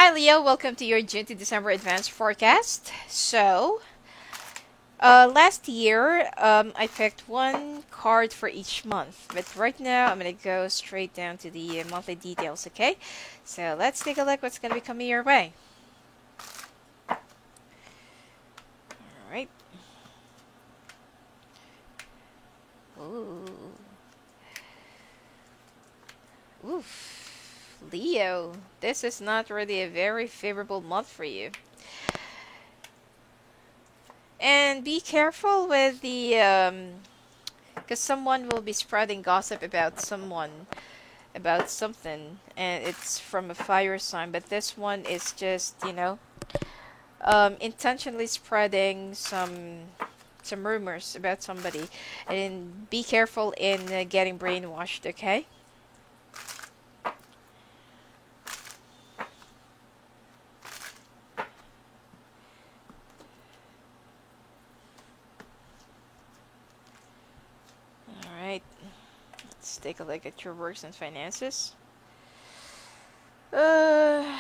Hi Leo, welcome to your June to December advanced forecast. Last year, I picked one card for each month, but right now I'm gonna go straight down to the monthly details, okay? So let's take a look what's gonna be coming your way. Alright. Ooh. Oof. Leo, this is not really a very favorable month for you. And be careful with because someone will be spreading gossip about someone, about something, and it's from a fire sign, but this one is just, intentionally spreading some rumors about somebody, and be careful in getting brainwashed, okay? All right, let's take a look at your works and finances. uh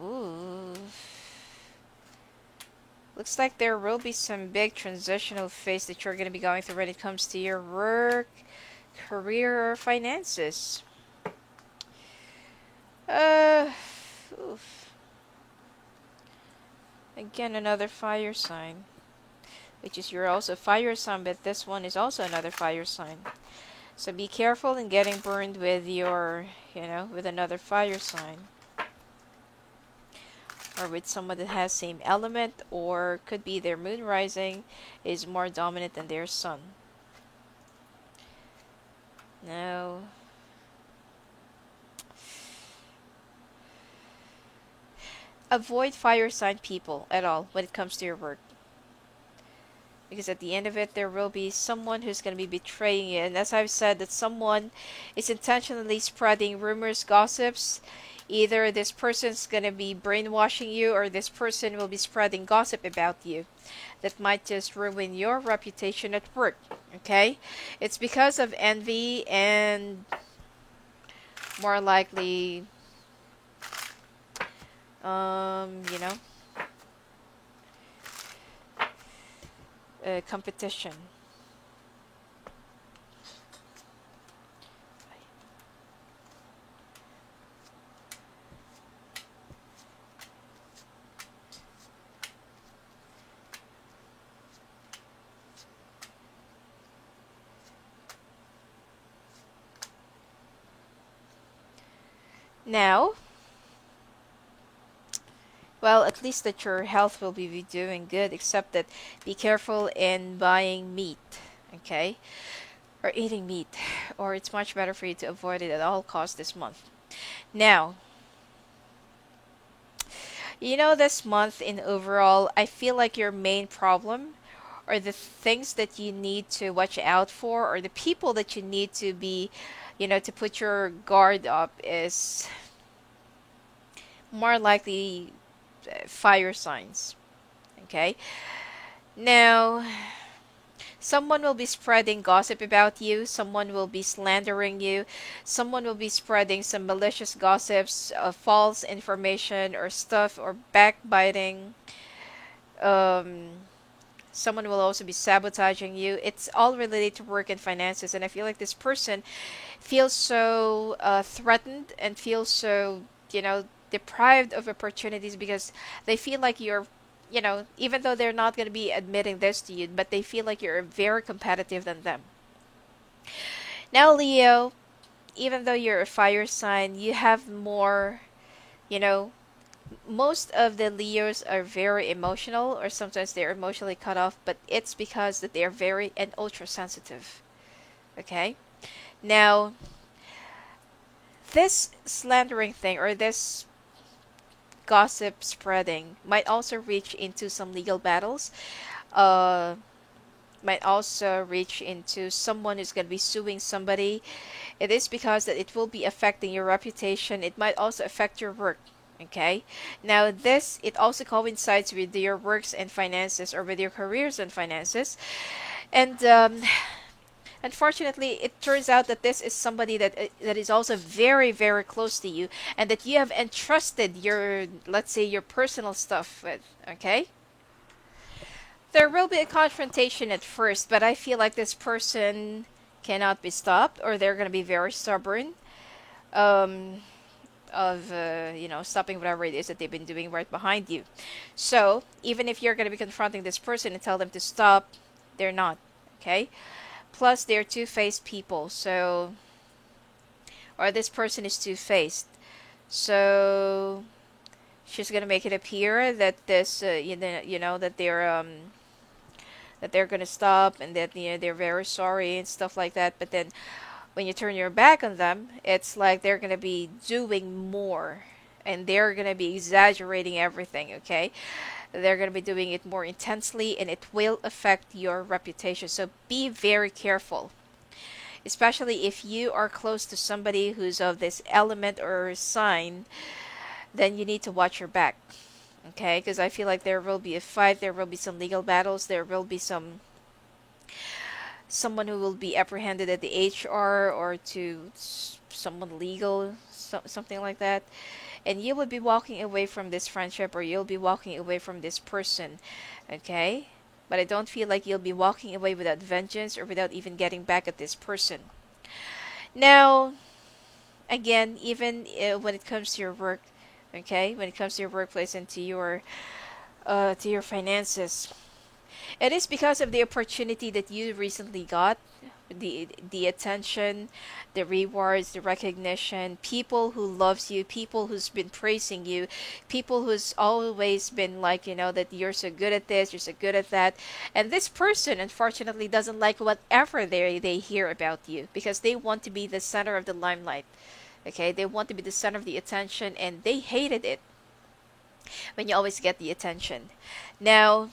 Ooh. Looks like there will be some big transitional phase that you're going to be going through when it comes to your work, career, or finances. Uh, Oof. Again, another fire sign, which is you're also a fire sign, but this one is also another fire sign. So be careful in getting burned with with another fire sign, or with someone that has same element, or could be their moon rising is more dominant than their sun. Now, avoid fire sign people at all when it comes to your work, because at the end of it there will be someone who's going to be betraying you, and as I've said, that someone is intentionally spreading rumors, gossips. Either this person's going to be brainwashing you, or this person will be spreading gossip about you that might just ruin your reputation at work, okay? It's because of envy, and more likely, you know competition. Now, well, at least that your health will be doing good, except that be careful in buying meat, okay? Or eating meat, or it's much better for you to avoid it at all costs this month. Now, this month in overall, I feel like your main problem, or the things that you need to watch out for, or the people that you need to be, to put your guard up, is more likely fire signs, okay? Now, someone will be spreading gossip about you, someone will be slandering you, someone will be spreading some malicious gossips, false information or stuff, or backbiting. Um, Someone will also be sabotaging you. It's all related to work and finances, and I feel like this person feels so threatened, and feels so, deprived of opportunities, because they feel like you're, even though they're not going to be admitting this to you, but they feel like you're very competitive than them. Now, Leo, even though you're a fire sign, you have more, you know, most of the Leos are very emotional, or sometimes they're emotionally cut off, but it's because that they're very and ultra sensitive. Okay? Now, this slandering thing, or this gossip spreading, might also reach into some legal battles. Uh, might also reach into someone who's going to be suing somebody. It is because that it will be affecting your reputation. It might also affect your work. Okay. Now this, it also coincides with your works and finances, or with your careers and finances. And Unfortunately, it turns out that this is somebody that is also very, very close to you, and that you have entrusted your, let's say, your personal stuff with. Okay, there will be a confrontation at first, but I feel like this person cannot be stopped, or they're gonna be very stubborn. Um, of stopping whatever it is that they've been doing right behind you. So even if you're going to be confronting this person and tell them to stop, they're not. Okay. Plus, they're two-faced people. So, or this person is two-faced. So she's gonna make it appear that this, that they're gonna stop, and that they're very sorry and stuff like that. But then when you turn your back on them, it's like they're gonna be doing more, and they're gonna be exaggerating everything. Okay, they're gonna be doing it more intensely, and it will affect your reputation. So be very careful, especially if you are close to somebody who's of this element or sign. Then you need to watch your back. Okay, because I feel like there will be a fight, there will be some legal battles, there will be someone who will be apprehended at the HR, or to someone legal, something like that. And you will be walking away from this friendship, or you'll be walking away from this person. Okay, but I don't feel like you'll be walking away without vengeance, or without even getting back at this person. Now, again, even when it comes to your work, okay, when it comes to your workplace and to your finances, it is because of the opportunity that you recently got, the attention, the rewards, the recognition, people who loves you, people who's been praising you, people who's always been like, that you're so good at this, you're so good at that. And this person unfortunately doesn't like whatever they hear about you, because they want to be the center of the limelight. Okay, they want to be the center of the attention, and they hated it when you always get the attention. Now,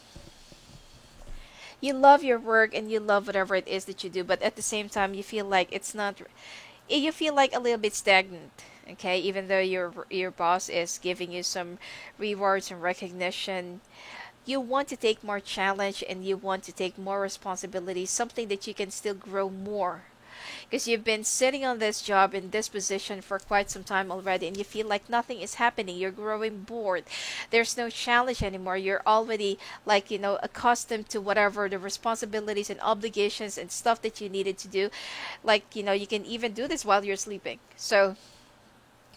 you love your work and you love whatever it is that you do, but at the same time you feel like it's not, you feel like a little bit stagnant. Okay, even though your boss is giving you some rewards and recognition, you want to take more challenge, and you want to take more responsibility, something that you can still grow more, because you've been sitting on this job in this position for quite some time already, and you feel like nothing is happening. You're growing bored. There's no challenge anymore. You're already like, accustomed to whatever the responsibilities and obligations and stuff that you needed to do. Like, you can even do this while you're sleeping. So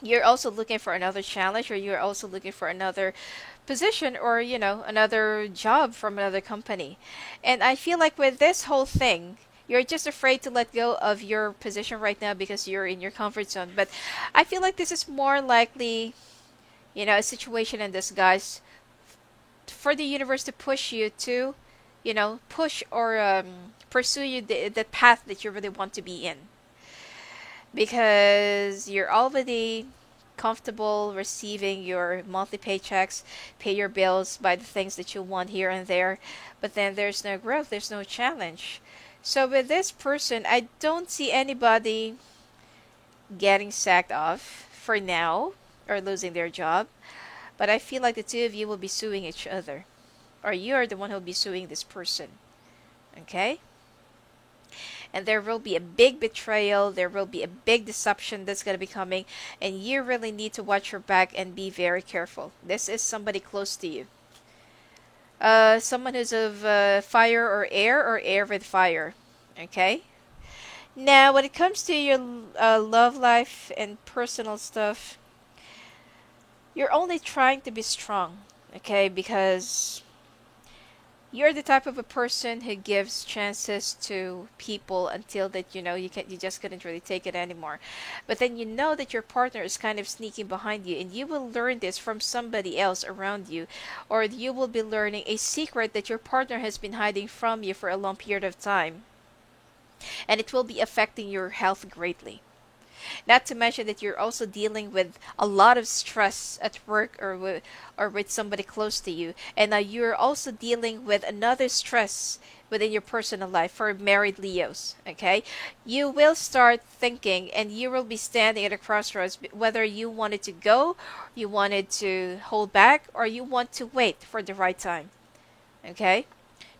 you're also looking for another challenge, or you're also looking for another position, or another job from another company. And I feel like with this whole thing, you're just afraid to let go of your position right now because you're in your comfort zone. But I feel like this is more likely, a situation in disguise for the universe to push you to, push, or pursue you the path that you really want to be in. Because you're already comfortable receiving your monthly paychecks, pay your bills, buy the things that you want here and there, but then there's no growth, there's no challenge. So with this person, I don't see anybody getting sacked off for now, or losing their job, but I feel like the two of you will be suing each other, or you're the one who'll be suing this person. Okay? And there will be a big betrayal, there will be a big deception that's going to be coming, and you really need to watch your back and be very careful. This is somebody close to you. Someone who's of fire or air with fire. Okay? Now, when it comes to your love life and personal stuff, you're only trying to be strong. Okay? Because you're the type of a person who gives chances to people until that you just couldn't really take it anymore. But then that your partner is kind of sneaking behind you, and you will learn this from somebody else around you, or you will be learning a secret that your partner has been hiding from you for a long period of time, and it will be affecting your health greatly. Not to mention that you're also dealing with a lot of stress at work, or with somebody close to you. And now you're also dealing with another stress within your personal life for married Leos. Okay? You will start thinking, and you will be standing at a crossroads, whether you wanted to go, you wanted to hold back, or you want to wait for the right time. Okay?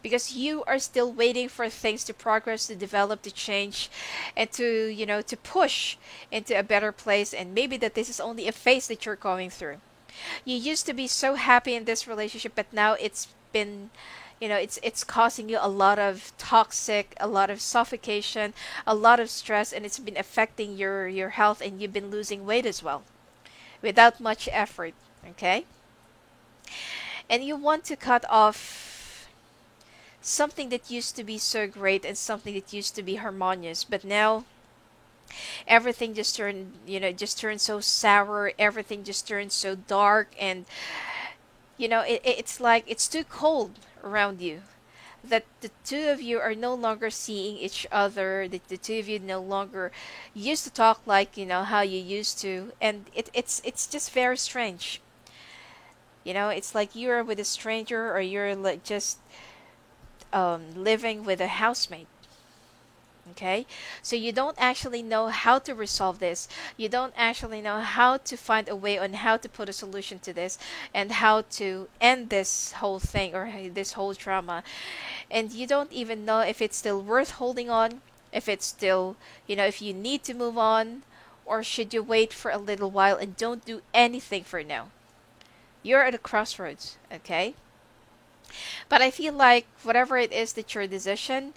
because you are still waiting for things to progress, to develop, to change, and to, to push into a better place. And maybe that this is only a phase that you're going through. You used to be so happy in this relationship, but now it's been, it's causing you a lot of toxic, a lot of suffocation, a lot of stress, and it's been affecting your health, and you've been losing weight as well without much effort. Okay, and you want to cut off something that used to be so great and something that used to be harmonious, but now everything just turned, just turned so sour, everything just turned so dark, and it's like it's too cold around you, that the two of you are no longer seeing each other, that the two of you no longer used to talk like, how you used to, and it's just very strange. It's like you're with a stranger, or you're like just living with a housemate. Okay, so you don't actually know how to resolve this. You don't actually know how to find a way on how to put a solution to this, and how to end this whole thing, or this whole drama. And you don't even know if it's still worth holding on, if it's still, if you need to move on, or should you wait for a little while and don't do anything for now. You're at a crossroads. Okay, but I feel like whatever it is that your decision,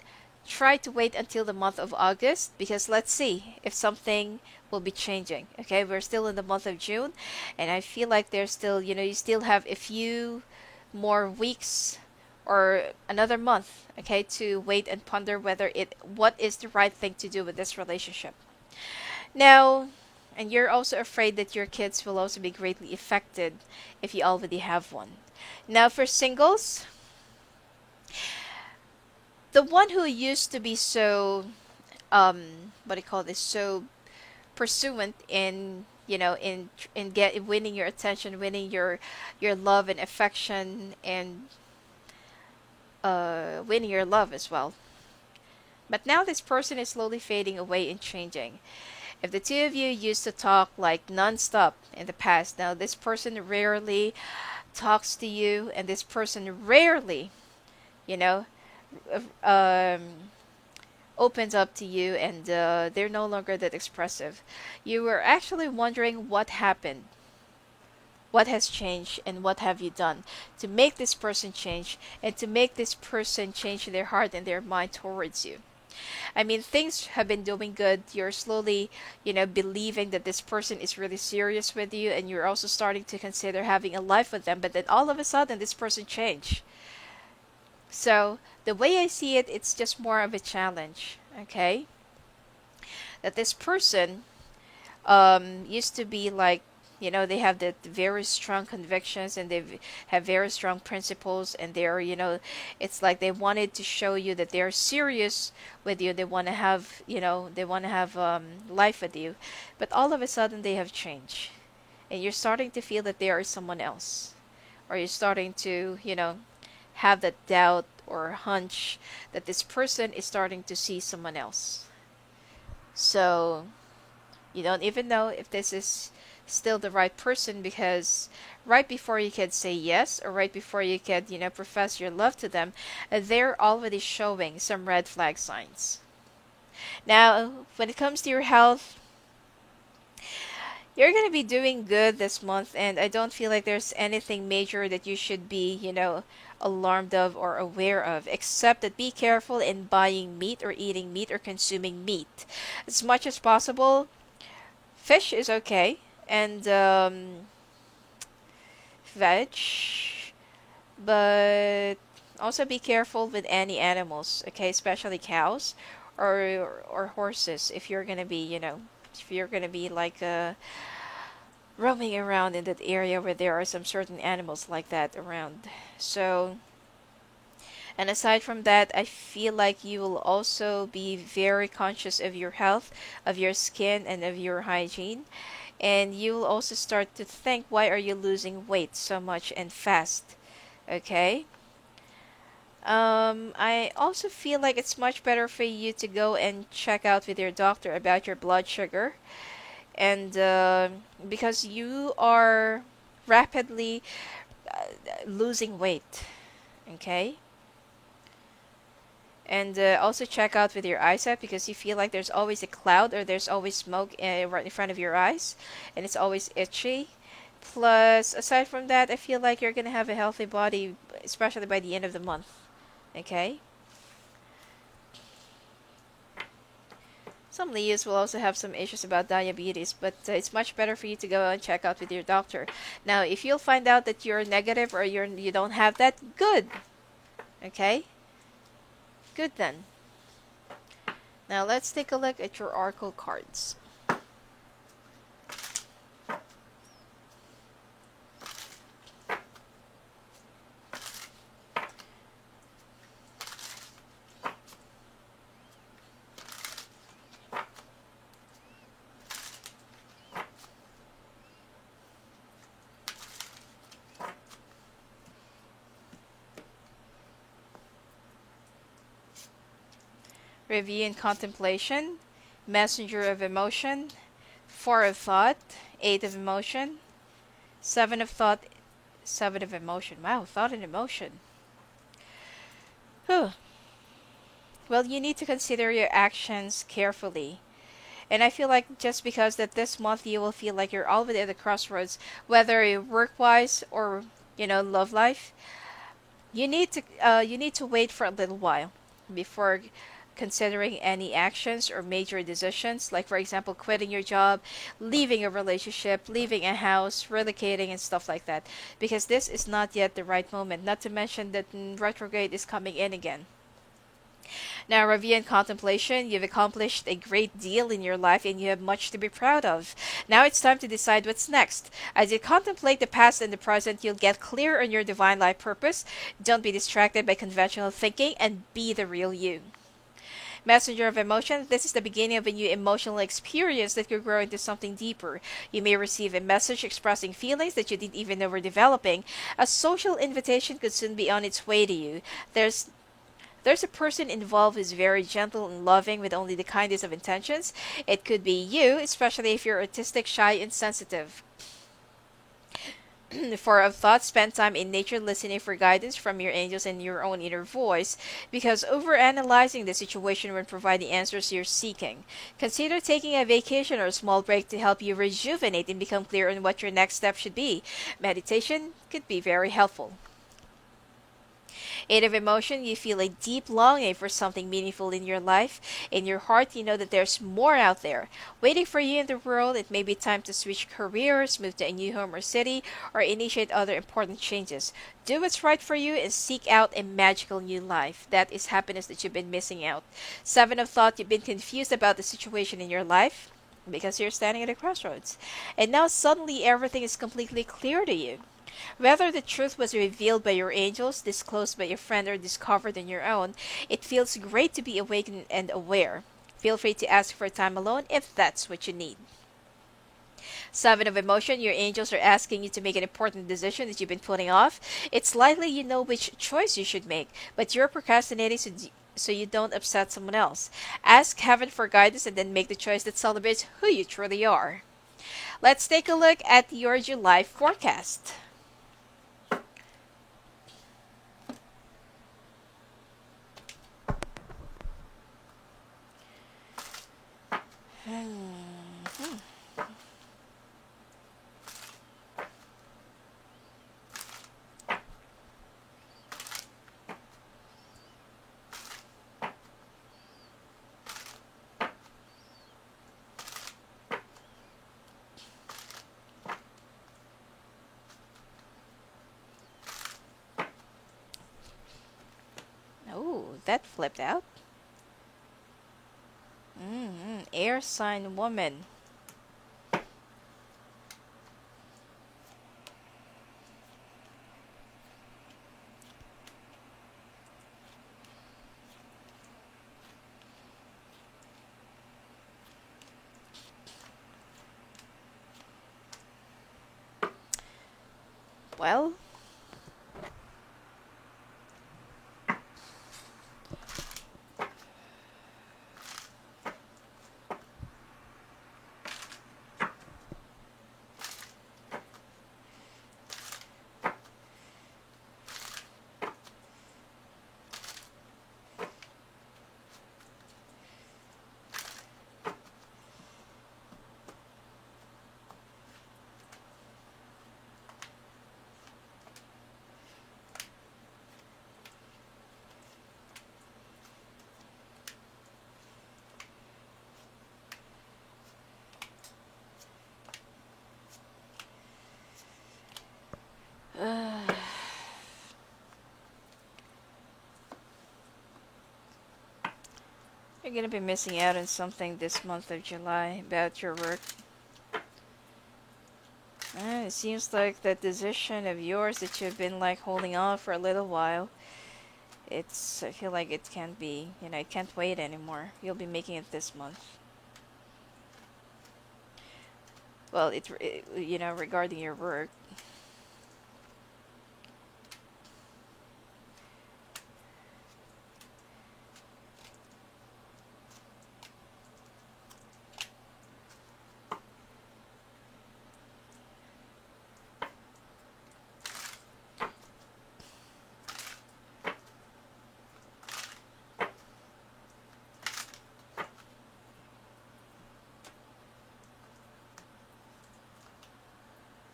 try to wait until the month of August, because let's see if something will be changing. Okay, we're still in the month of June, and I feel like there's still, you still have a few more weeks or another month, okay, to wait and ponder what is the right thing to do with this relationship. Now, and you're also afraid that your kids will also be greatly affected if you already have one. Now, for singles, the one who used to be so what do you call this, so pursuant in, in get winning your attention, winning your love and affection, and winning your love as well. But now this person is slowly fading away and changing. If the two of you used to talk like nonstop in the past, now this person rarely talks to you, and this person rarely, you know, um, opens up to you, and they're no longer that expressive. You were actually wondering what happened, what has changed, and what have you done to make this person change, and to make this person change their heart and their mind towards you. I mean, things have been doing good. You're slowly, believing that this person is really serious with you, and you're also starting to consider having a life with them. But then all of a sudden, this person changed. So the way I see it, it's just more of a challenge. Okay, that this person used to be like, they have the very strong convictions, and they have very strong principles, and they're, it's like they wanted to show you that they're serious with you. They want to have, they want to have life with you, but all of a sudden they have changed, and you're starting to feel that they are someone else, or you're starting to, have that doubt or hunch that this person is starting to see someone else. So you don't even know if this is still the right person, because right before you could say yes, or right before you could, profess your love to them, they're already showing some red flag signs. Now, when it comes to your health, you're going to be doing good this month, and I don't feel like there's anything major that you should be, alarmed of or aware of, except that be careful in buying meat, or eating meat, or consuming meat. As much as possible, fish is okay, and veg, but also be careful with any animals, okay, especially cows or horses, if you're gonna be, if you're gonna be like roaming around in that area where there are some certain animals like that around. So, and aside from that, I feel like you will also be very conscious of your health, of your skin, and of your hygiene. And you will also start to think, why are you losing weight so much and fast? Okay? I also feel like it's much better for you to go and check out with your doctor about your blood sugar. And because you are rapidly losing weight. Okay? And also check out with your eyesight because you feel like there's always a cloud or there's always smoke right in front of your eyes and it's always itchy. Plus, aside from that, I feel like you're going to have a healthy body, especially by the end of the month. Okay? Some Leos will also have some issues about diabetes, but it's much better for you to go and check out with your doctor. Now, if you'll find out that you're negative or you don't have that, good. Okay? Good then. Now, let's take a look at your oracle cards. Review and contemplation, messenger of emotion, four of thought, eight of emotion, seven of thought, seven of emotion. Wow, thought and emotion. Whew. Well, you need to consider your actions carefully. And I feel like just because that this month you will feel like you're already at the crossroads, whether work-wise or love life, you need to wait for a little while before considering any actions or major decisions, like for example quitting your job, leaving a relationship, leaving a house, relocating and stuff like that, because this is not yet the right moment, not to mention that retrograde is coming in again. Now, review and contemplation, you've accomplished a great deal in your life and you have much to be proud of. Now it's time to decide what's next. As you contemplate the past and the present, you'll get clear on your divine life purpose. Don't be distracted by conventional thinking and be the real you. Messenger of emotion, this is the beginning of a new emotional experience that could grow into something deeper. You may receive a message expressing feelings that you didn't even know were developing. A social invitation could soon be on its way to you. There's a person involved who's very gentle and loving with only the kindest of intentions. It could be you, especially if you're artistic, shy, and sensitive. For of thought, spend time in nature listening for guidance from your angels and your own inner voice, because overanalyzing the situation won't provide the answers you're seeking. Consider taking a vacation or a small break to help you rejuvenate and become clear on what your next step should be. Meditation could be very helpful. Eight of emotion, you feel a deep longing for something meaningful in your life. In your heart, you know that there's more out there waiting for you in the world. It may be time to switch careers, move to a new home or city, or initiate other important changes. Do what's right for you and seek out a magical new life. That is happiness that you've been missing out. Seven of thought, you've been confused about the situation in your life because you're standing at a crossroads. And now suddenly everything is completely clear to you. Whether the truth was revealed by your angels, disclosed by a friend, or discovered on your own, it feels great to be awakened and aware. Feel free to ask for time alone if that's what you need. Seven of emotion, your angels are asking you to make an important decision that you've been putting off. It's likely you know which choice you should make, but you're procrastinating so you don't upset someone else. Ask heaven for guidance and then make the choice that celebrates who you truly are. Let's take a look at your July forecast. Oh, that flipped out. Air sign woman. Well, gonna be missing out on something this month of July about your work. It seems like that decision of yours that you've been like holding on for a little while. I feel like it can't be, it can't wait anymore. You'll be making it this month. Well, regarding your work.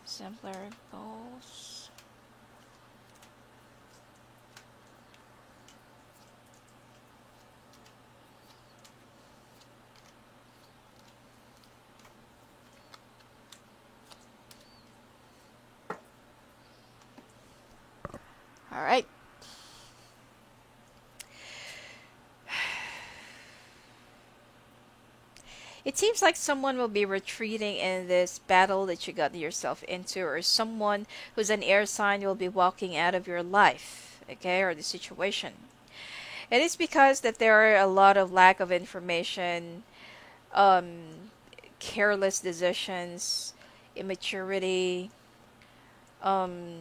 Exemplary goals. All right. It seems like someone will be retreating in this battle that you got yourself into, or someone who's an air sign will be walking out of your life, okay, or the situation. It is because that there are a lot of lack of information, um, careless decisions, immaturity, um,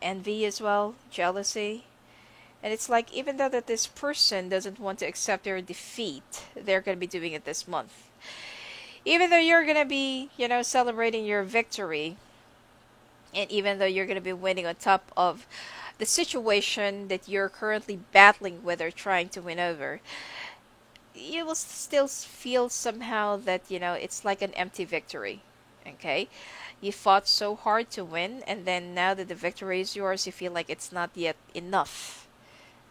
envy as well, jealousy. And it's like even though that this person doesn't want to accept their defeat, they're going to be doing it this month. Even though you're going to be, celebrating your victory, and even though you're going to be winning on top of the situation that you're currently battling with or trying to win over, you will still feel somehow that, it's like an empty victory. Okay? You fought so hard to win, and then now that the victory is yours, you feel like it's not yet enough.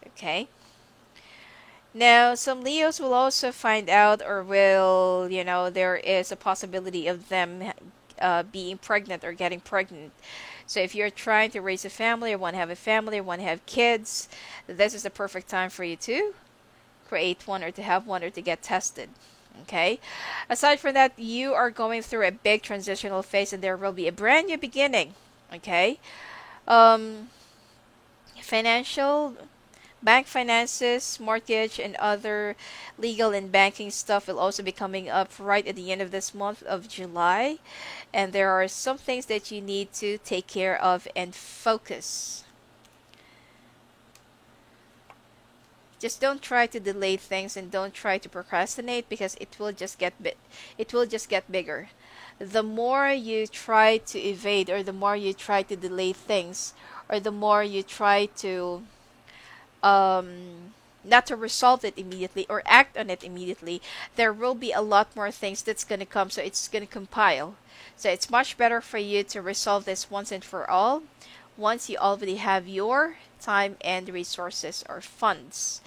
Okay? Now, some Leos will also find out, or will, there is a possibility of them being pregnant or getting pregnant. So if you're trying to raise a family, or want to have a family, or want to have kids, this is the perfect time for you to create one, or to have one, or to get tested. Okay? Aside from that, you are going through a big transitional phase, and there will be a brand new beginning. Okay? Um, Financial, bank finances, mortgage, and other legal and banking stuff will also be coming up right at the end of this month of July. And there are some things that you need to take care of and focus. Just don't try to delay things, and don't try to procrastinate, because it will just get bigger. The more you try to evade, or the more you try to delay things, or the more you try to not to resolve it immediately or act on it immediately, there will be a lot more things that's going to come. So it's going to compile. So it's much better for you to resolve this once and for all, once you already have your time and resources or funds.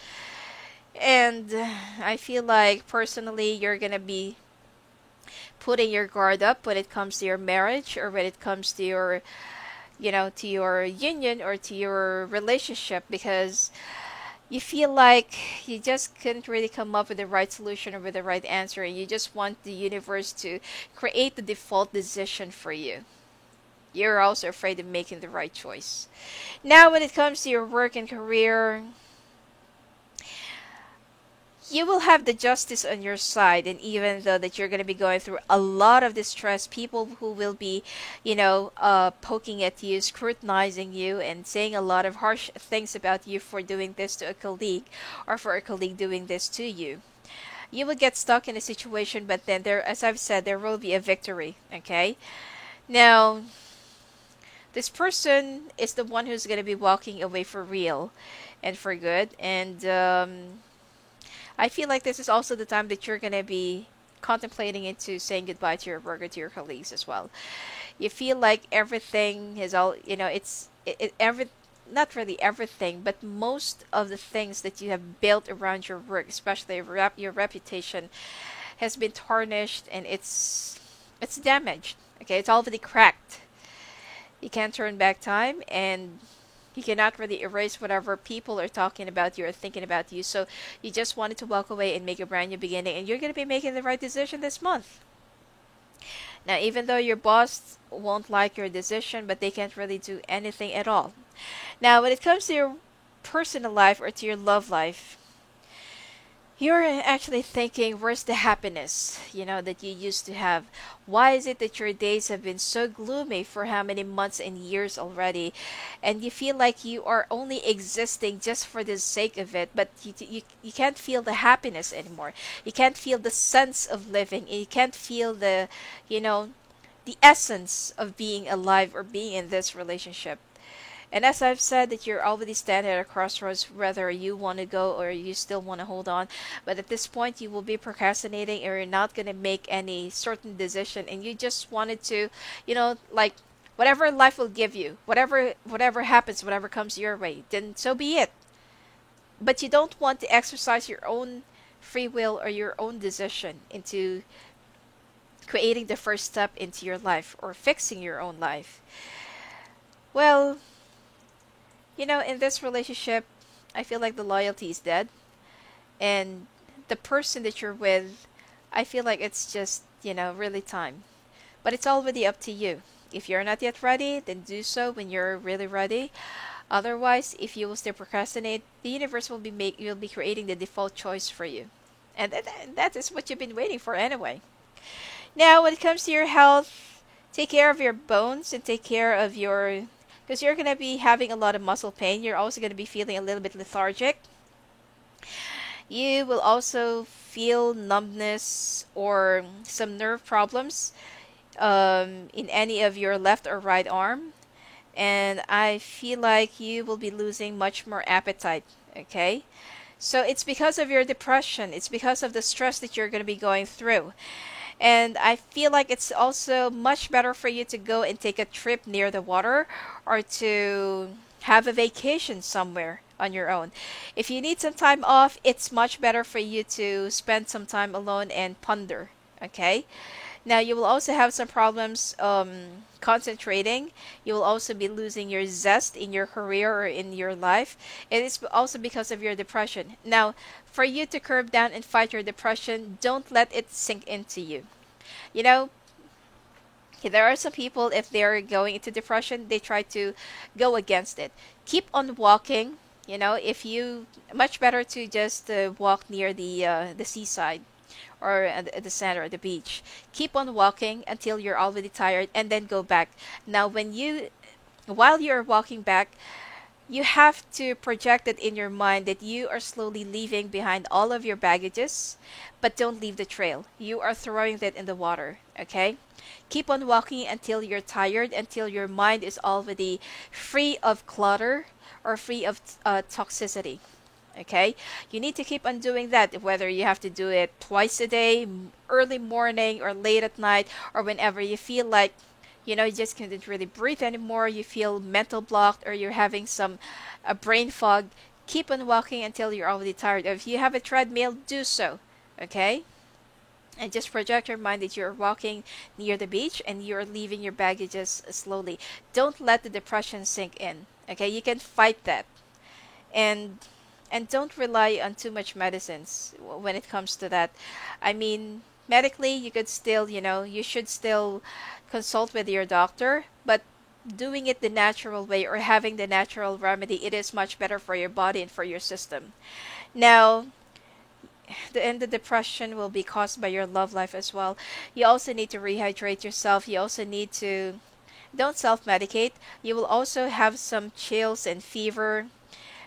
And I feel like personally, you're going to be putting your guard up when it comes to your marriage, or when it comes to your, to your union, or to your relationship, because you feel like you just couldn't really come up with the right solution or with the right answer, and you just want the universe to create the default decision for you. You're also afraid of making the right choice. Now, when it comes to your work and career, you will have the justice on your side, and even though that you're going to be going through a lot of distress, people who will be, poking at you, scrutinizing you, and saying a lot of harsh things about you for doing this to a colleague, or for a colleague doing this to you. You will get stuck in a situation, but then there, as I've said, there will be a victory. Okay. Now, this person is the one who's going to be walking away for real and for good, and I feel like this is also the time that you're going to be contemplating into saying goodbye to your work or to your colleagues as well. You feel like everything is all, not really everything, but most of the things that you have built around your work, especially your reputation, has been tarnished, and it's damaged. Okay, it's already cracked. You can't turn back time, and You cannot really erase whatever people are talking about you or thinking about you. So you just wanted to walk away and make a brand new beginning, and you're going to be making the right decision this month. Now, even though your boss won't like your decision, but they can't really do anything at all. Now, when it comes to your personal life or to your love life, you're actually thinking, where's the happiness, that you used to have? Why is it that your days have been so gloomy for how many months and years already? And you feel like you are only existing just for the sake of it, but you can't feel the happiness anymore. You can't feel the sense of living. You can't feel you know, the essence of being alive or being in this relationship. And as I've said, that you're already standing at a crossroads, whether you want to go or you still want to hold on. But at this point, you will be procrastinating, or you're not going to make any certain decision, and you just wanted to, like whatever life will give you, whatever happens, whatever comes your way, then so be it. But you don't want to exercise your own free will or your own decision into creating the first step into your life or fixing your own life. Well, in this relationship, I feel like the loyalty is dead. And the person that you're with, I feel like it's just, really time. But it's already up to you. If you're not yet ready, then do so when you're really ready. Otherwise, if you will still procrastinate, the universe will be creating the default choice for you. And that is what you've been waiting for anyway. Now, when it comes to your health, take care of your bones and take care of your, because you're going to be having a lot of muscle pain. You're also going to be feeling a little bit lethargic. You will also feel numbness or some nerve problems in any of your left or right arm. And I feel like you will be losing much more appetite. Okay? So it's because of your depression. It's because of the stress that you're going to be going through. And I feel like it's also much better for you to go and take a trip near the water or to have a vacation somewhere on your own. If you need some time off, it's much better for you to spend some time alone and ponder. Okay? Now, you will also have some problems concentrating. You will also be losing your zest in your career or in your life. It is also because of your depression. Now, for you to curb down and fight your depression, don't let it sink into you. You know, there are some people, if they're going into depression, they try to go against it. Keep on walking. If you, much better to just walk near the seaside or at the center of the beach. Keep on walking until you're already tired and then go back. Now, while you're walking back, you have to project it in your mind that you are slowly leaving behind all of your baggages, but don't leave the trail. You are throwing that in the water, okay? Keep on walking until you're tired, until your mind is already free of clutter or free of toxicity. Okay? You need to keep on doing that, whether you have to do it twice a day, early morning or late at night, or whenever you feel like, you just can't really breathe anymore, you feel mental blocked, or you're having some a brain fog. Keep on walking until you're already tired. If you have a treadmill, do so. Okay? And just project your mind that you're walking near the beach and you're leaving your baggages slowly. Don't let the depression sink in. Okay? You can fight that. And don't rely on too much medicines when it comes to that. I mean, medically, you could still, you should still consult with your doctor, but doing it the natural way or having the natural remedy, it is much better for your body and for your system. Now, the depression will be caused by your love life as well. You also need to rehydrate yourself. You also need to, don't self-medicate. You will also have some chills and fever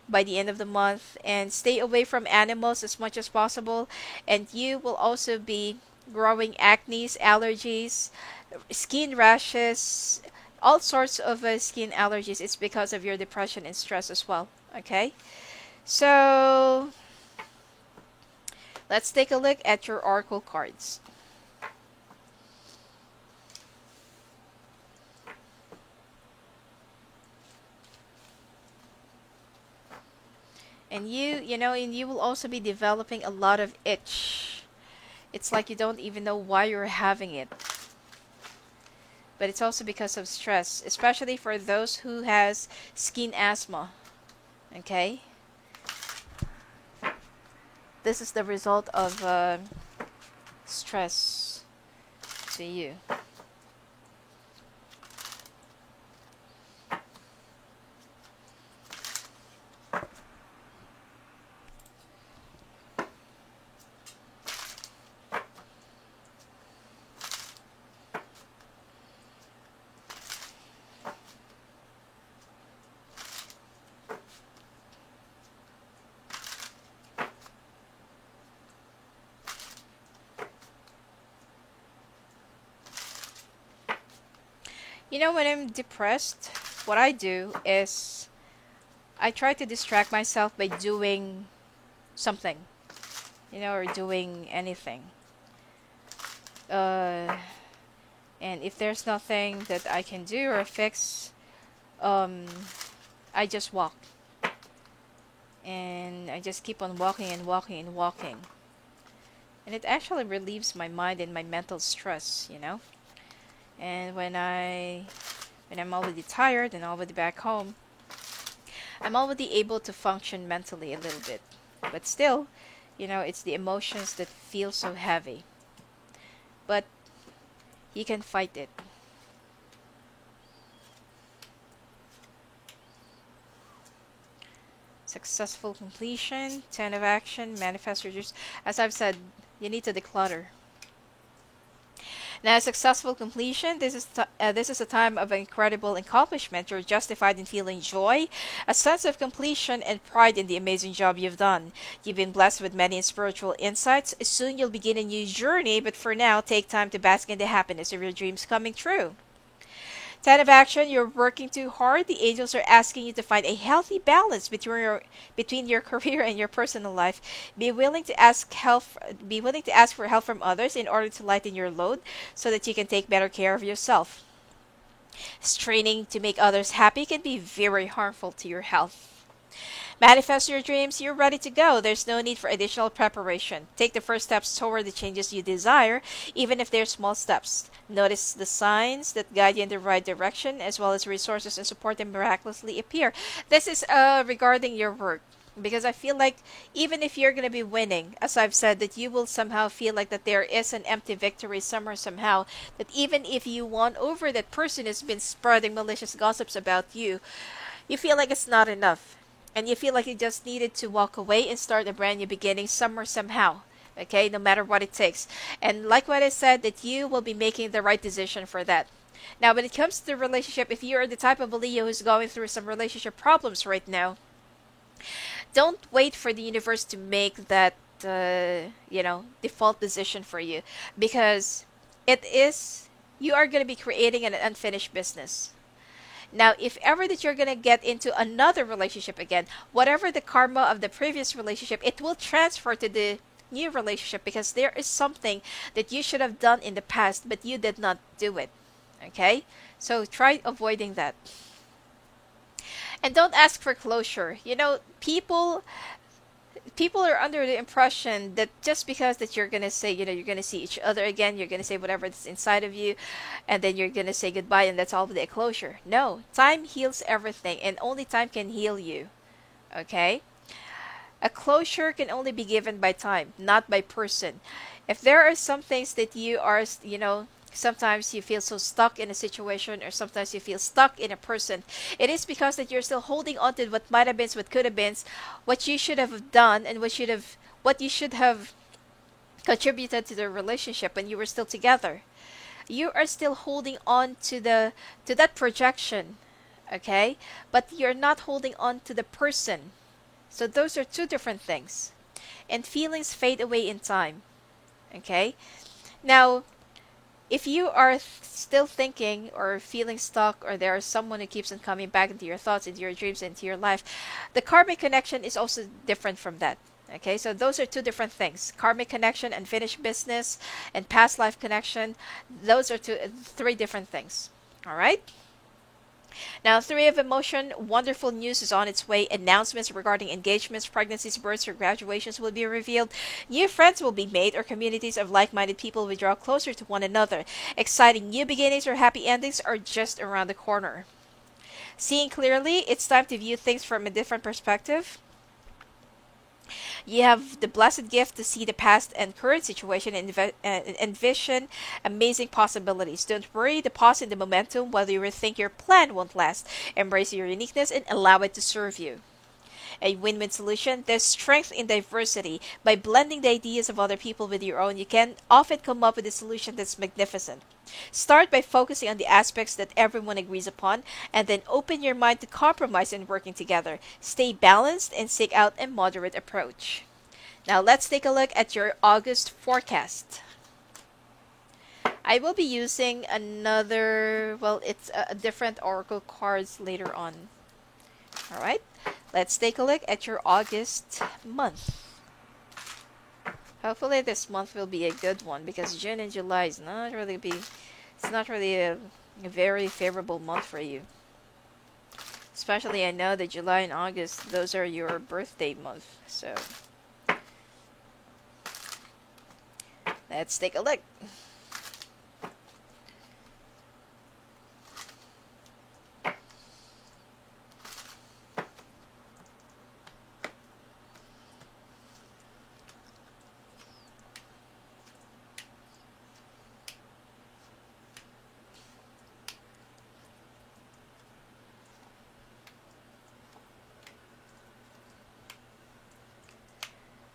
by the end of the month, and stay away from animals as much as possible. And you will also be growing acne, allergies, skin rashes, all sorts of skin allergies. It's because of your depression and stress as well. Okay? So, let's take a look at your oracle cards. And and you will also be developing a lot of itch. It's like you don't even know why you're having it. but it's also because of stress, especially for those who has skin asthma. Okay, this is the result of stress to you. You know, when I'm depressed, what I do is I try to distract myself by doing something, or doing anything. Uh, and if there's nothing that I can do or fix, um, I just walk. And I just keep on walking and walking and walking. And it actually relieves my mind and my mental stress. And when I'm already tired and already back home, I'm already able to function mentally a little bit. But still, it's the emotions that feel so heavy. But you can fight it. Successful completion, 10 of action, manifest your dreams. As I've said, you need to declutter. Now, successful completion, this is a time of incredible accomplishment. You're justified in feeling joy, a sense of completion, and pride in the amazing job you've done. You've been blessed with many spiritual insights. Soon you'll begin a new journey, but for now, take time to bask in the happiness of your dreams coming true. 10 of action, you're working too hard. The angels are asking you to find a healthy balance between your career and your personal life. Be willing to ask for help from others in order to lighten your load so that you can take better care of yourself. Straining to make others happy can be very harmful to your health. Manifest your dreams, you're ready to go. There's no need for additional preparation. Take the first steps toward the changes you desire, even if they're small steps. Notice the signs that guide you in the right direction, as well as resources and support that miraculously appear. This is regarding your work. Because I feel like even if you're going to be winning, as I've said, that you will somehow feel like that there is an empty victory somewhere somehow. That even if you won over that person who's been spreading malicious gossips about you, you feel like it's not enough. And you feel like you just needed to walk away and start a brand new beginning somewhere, somehow. Okay, no matter what it takes. And like what I said, that you will be making the right decision for that. Now, when it comes to the relationship, if you're the type of a Leo who's going through some relationship problems right now, don't wait for the universe to make that, default decision for you. Because you are going to be creating an unfinished business. Now, if ever that you're going to get into another relationship again, whatever the karma of the previous relationship, it will transfer to the new relationship because there is something that you should have done in the past, but you did not do it. Okay? So try avoiding that. And don't ask for closure. People are under the impression that just because that you're going to say, you're going to see each other again, you're going to say whatever that's inside of you, and then you're going to say goodbye and that's all the closure. No, time heals everything and only time can heal you. Okay? A closure can only be given by time, not by person. If there are some things that you are, sometimes you feel so stuck in a situation or sometimes you feel stuck in a person, it is because that you're still holding on to what might have been, what could have been, what you should have done, and what you should have contributed to the relationship when you were still together. You are still holding on to that projection, okay? But you're not holding on to the person. So those are two different things. And feelings fade away in time. Okay? Now, if you are still thinking or feeling stuck, or there is someone who keeps on coming back into your thoughts, into your dreams, into your life, the karmic connection is also different from that. Okay, so those are two different things. Karmic connection, unfinished business, and past life connection. Those are three different things. All right? Now, three of emotion, wonderful news is on its way. Announcements regarding engagements, pregnancies, births, or graduations will be revealed. New friends will be made, or communities of like minded people will draw closer to one another. Exciting new beginnings or happy endings are just around the corner. Seeing clearly, it's time to view things from a different perspective. You have the blessed gift to see the past and current situation and envision amazing possibilities. Don't worry, deposit the momentum whether you think your plan won't last. Embrace your uniqueness and allow it to serve you. A win-win solution. There's strength in diversity. By blending the ideas of other people with your own, you can often come up with a solution that's magnificent. Start by focusing on the aspects that everyone agrees upon, and then open your mind to compromise and working together. Stay balanced and seek out a moderate approach. Now let's take a look at your August forecast. I will be using another, well, it's a different oracle cards later on. All right, let's take a look at your August month. Hopefully this month will be a good one because June and July is not really it's not really a very favorable month for you. Especially I know that July and August, those are your birthday month. So let's take a look.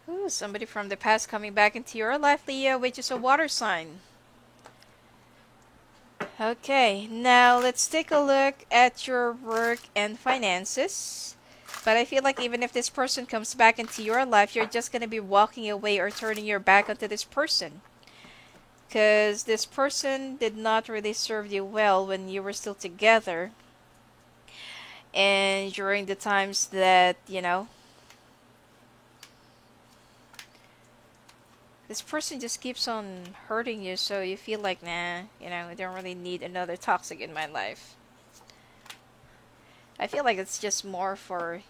Ooh, somebody from the past coming back into your life, Leo, which is a water sign. Okay, now let's take a look at your work and finances. But I feel like even if this person comes back into your life, you're just going to be walking away or turning your back onto this person. Because this person did not really serve you well when you were still together. And during the times that, this person just keeps on hurting you, so you feel like, nah, I don't really need another toxic in my life. I feel like it's just more for,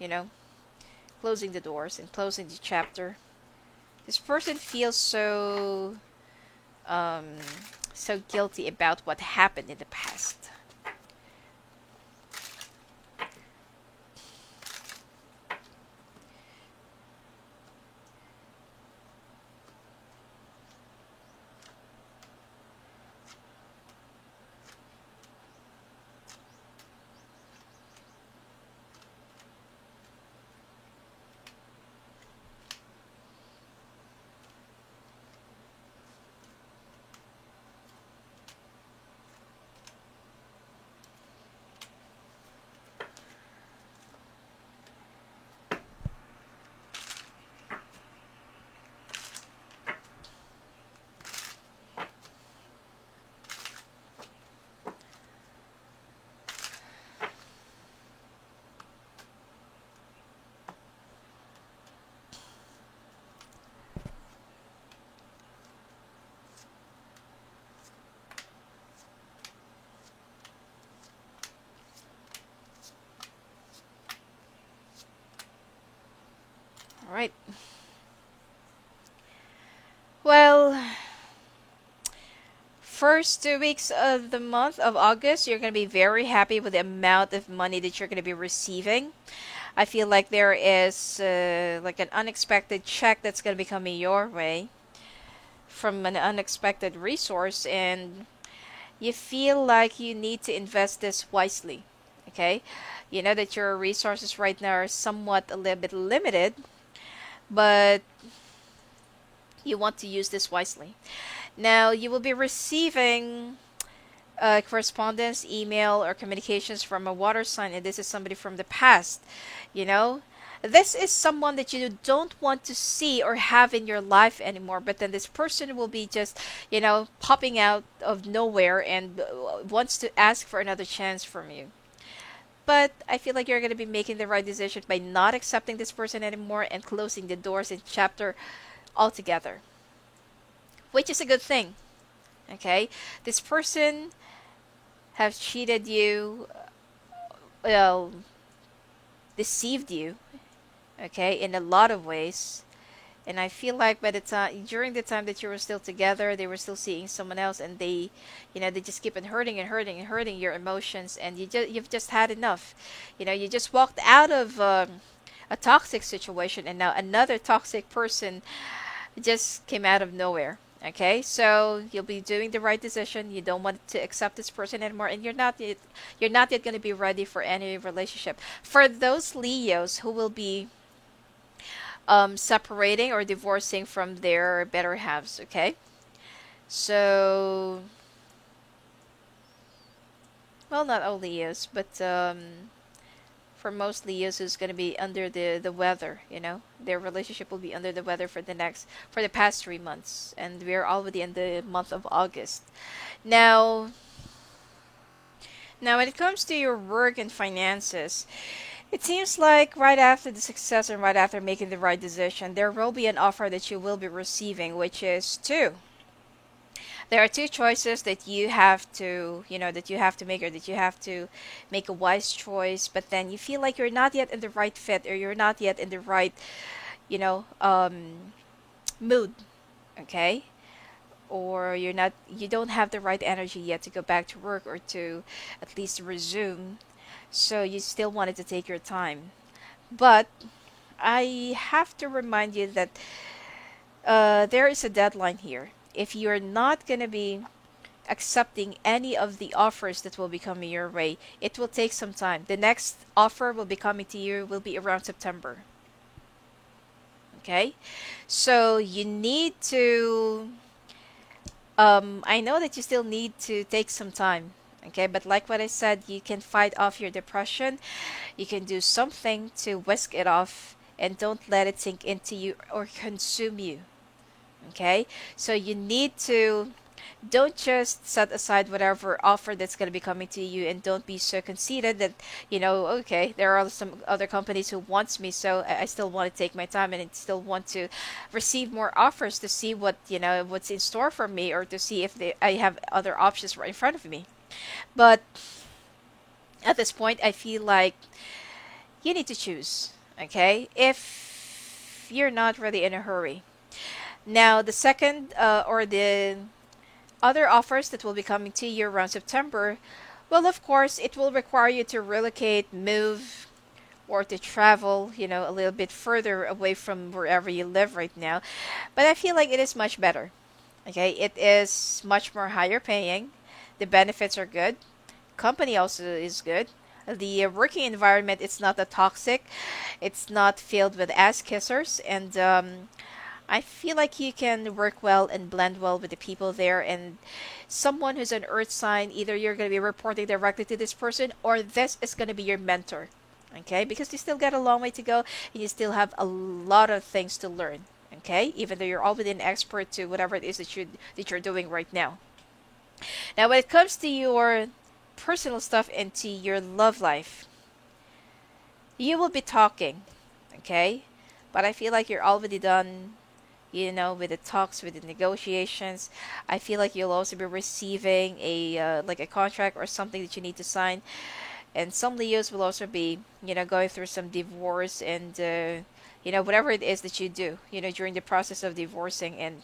closing the doors and closing the chapter. This person feels um, so guilty about what happened in the past. Alright. Well, first 2 weeks of the month of August, you're going to be very happy with the amount of money that you're going to be receiving. I feel like there is like an unexpected check that's going to be coming your way from an unexpected resource, and you feel like you need to invest this wisely. Okay? You know that your resources right now are somewhat a little bit limited, but you want to use this wisely. Now, you will be receiving correspondence, email, or communications from a water sign, and this is somebody from the past. You know, this is someone that you don't want to see or have in your life anymore, but then this person will be just, popping out of nowhere and wants to ask for another chance from you. But I feel like you're going to be making the right decision by not accepting this person anymore and closing the doors and chapter altogether, which is a good thing. Okay, this person have cheated you well, deceived you, okay, in a lot of ways. And I feel like by the time, during the time that you were still together, they were still seeing someone else, and they just keep on hurting and hurting and hurting your emotions, and you've just had enough. You just walked out of a toxic situation, and now another toxic person just came out of nowhere. Okay, so you'll be doing the right decision. You don't want to accept this person anymore, and you're not yet going to be ready for any relationship. For those Leos who will be separating or divorcing from their better halves. Okay, so well, not all Leos, but for most Leos who's going to be under the weather, their relationship will be under the weather for the past 3 months, and we're already in the month of August. Now, when it comes to your work and finances, it seems like right after the success and right after making the right decision, there will be an offer that you will be receiving, which is two. There are two choices that you have to make, or that you have to make a wise choice, but then you feel like you're not yet in the right fit, or you're not yet in the right, you know, mood, okay? Or you don't have the right energy yet to go back to work, or to at least resume. So you still wanted to take your time. But I have to remind you that there is a deadline here. If you're not going to be accepting any of the offers that will be coming your way, it will take some time. The next offer will be coming to you will be around September. Okay? So you need to, I know that you still need to take some time. Okay, but like what I said, you can fight off your depression. You can do something to whisk it off, and don't let it sink into you or consume you. Okay, so you need to, don't just set aside whatever offer that's going to be coming to you, and don't be so conceited that, okay, there are some other companies who wants me, so I still want to take my time, and I still want to receive more offers to see what's in store for me, or to see if I have other options right in front of me. But at this point, I feel like you need to choose, okay, if you're not really in a hurry. Now, the second, or the other offers that will be coming to you around September, well, of course, it will require you to relocate, move, or to travel, a little bit further away from wherever you live right now. But I feel like it is much better. Okay, it is much more higher paying. The benefits are good. Company also is good. The working environment, it's not that toxic. It's not filled with ass kissers, and I feel like you can work well and blend well with the people there. And someone who's an earth sign, either you're going to be reporting directly to this person, or this is going to be your mentor. Okay? Because you still got a long way to go, and you still have a lot of things to learn. Okay? Even though you're already an expert to whatever it is that you're doing right now. Now, when it comes to your personal stuff and to your love life, you will be talking. Okay? But I feel like you're already done, with the talks, with the negotiations. I feel like you'll also be receiving like a contract or something that you need to sign. And some Leos will also be, going through some divorce, and whatever it is that you do, during the process of divorcing. And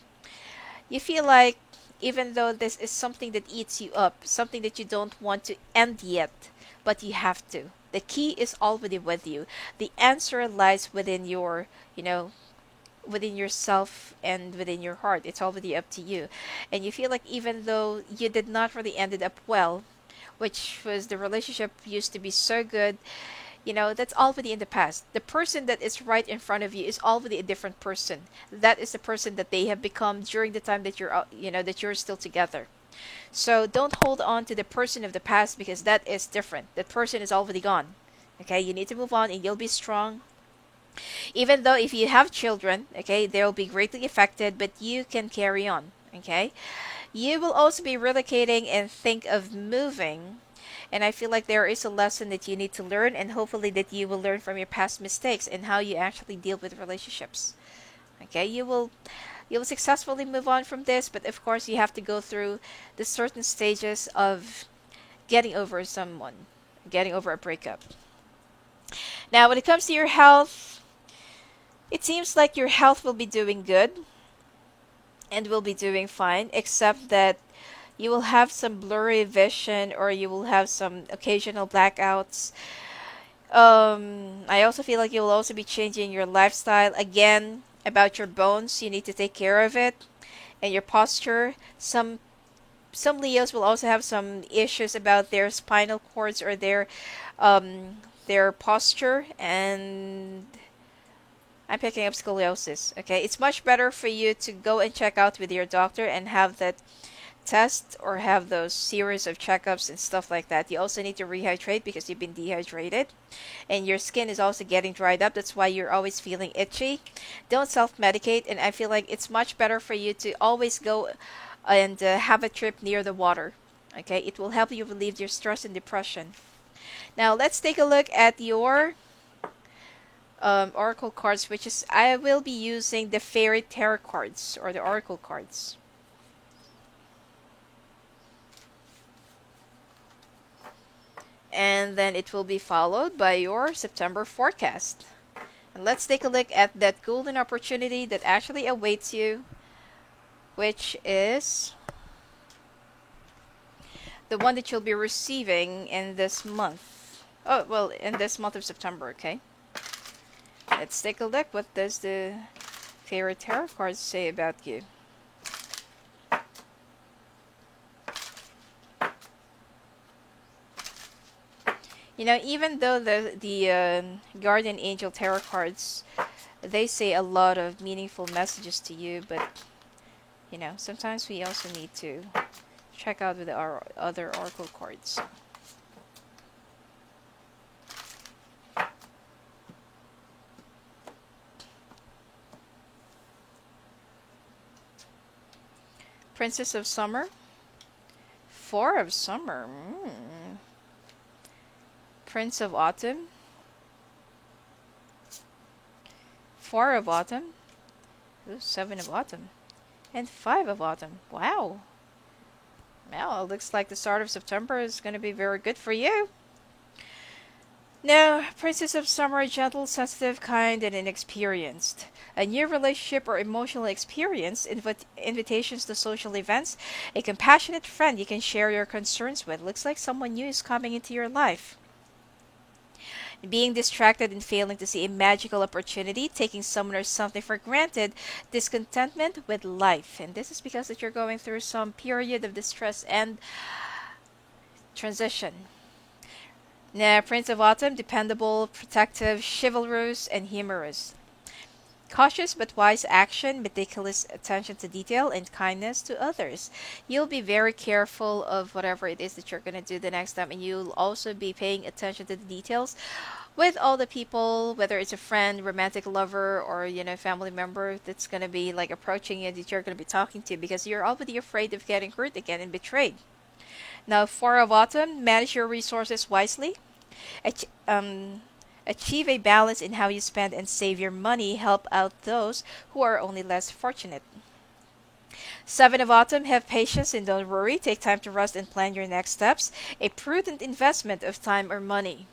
you feel like, even though this is something that eats you up, something that you don't want to end yet, but you have to. The key is already with you. The answer lies within within yourself and within your heart. It's already up to you. And you feel like, even though you did not really ended up well, which was, the relationship used to be so good, that's already in the past. The person that is right in front of you is already a different person. That is the person that they have become during the time that you're still together. So don't hold on to the person of the past, because that is different. That person is already gone. Okay, you need to move on, and you'll be strong. Even though if you have children, okay, they'll be greatly affected, but you can carry on. Okay, you will also be relocating and think of moving. And I feel like there is a lesson that you need to learn, and hopefully that you will learn from your past mistakes and how you actually deal with relationships. Okay, you will successfully move on from this, but of course you have to go through the certain stages of getting over someone, getting over a breakup. Now, when it comes to your health, it seems like your health will be doing good and will be doing fine, except that you will have some blurry vision or you will have some occasional blackouts. I also feel like you will also be changing your lifestyle. Again, about your bones, you need to take care of it, and your posture. Some Leos will also have some issues about their spinal cords or their posture, and I'm picking up scoliosis. Okay, it's much better for you to go and check out with your doctor and have that test or have those series of checkups and stuff like that. You also need to rehydrate because you've been dehydrated and your skin is also getting dried up. That's why you're always feeling itchy. Don't self-medicate, and I feel like it's much better for you to always go and have a trip near the water. Okay, it will help you relieve your stress and depression. Now let's take a look at your oracle cards, which is I will be using the fairy tarot cards or the oracle cards. And then it will be followed by your September forecast. And let's take a look at that golden opportunity that actually awaits you, which is the one that you'll be receiving in this month. Oh, well, in this month of September, okay? Let's take a look. What does the Fairy Tarot cards say about you? You know, even though the Guardian Angel Tarot cards, they say a lot of meaningful messages to you, but you know, sometimes we also need to check out with our other oracle cards. Princess of Summer, Four of Summer, Prince of Autumn, Four of Autumn, ooh, Seven of Autumn, and Five of Autumn. Wow. Well, it looks like the start of September is going to be very good for you. Now, Princess of Summer, gentle, sensitive, kind, and inexperienced. A new relationship or emotional experience, invitations to social events, a compassionate friend you can share your concerns with. Looks like someone new is coming into your life. Being distracted and failing to see a magical opportunity, taking someone or something for granted, discontentment with life. And this is because that you're going through some period of distress and transition. Now, Prince of Autumn, dependable, protective, chivalrous, and humorous. Cautious but wise action, meticulous attention to detail, and kindness to others. You'll be very careful of whatever it is that you're going to do the next time, and you'll also be paying attention to the details with all the people, whether it's a friend, romantic lover, or you know, family member that's going to be like approaching you that you're going to be talking to, because you're already afraid of getting hurt again and betrayed. Now, Four of Autumn, manage your resources wisely. Ach- um, Achieve a balance in how you spend and save your money. Help out those who are only less fortunate. Seven of Autumn, have patience and don't worry. Take time to rest and plan your next steps. A prudent investment of time or money.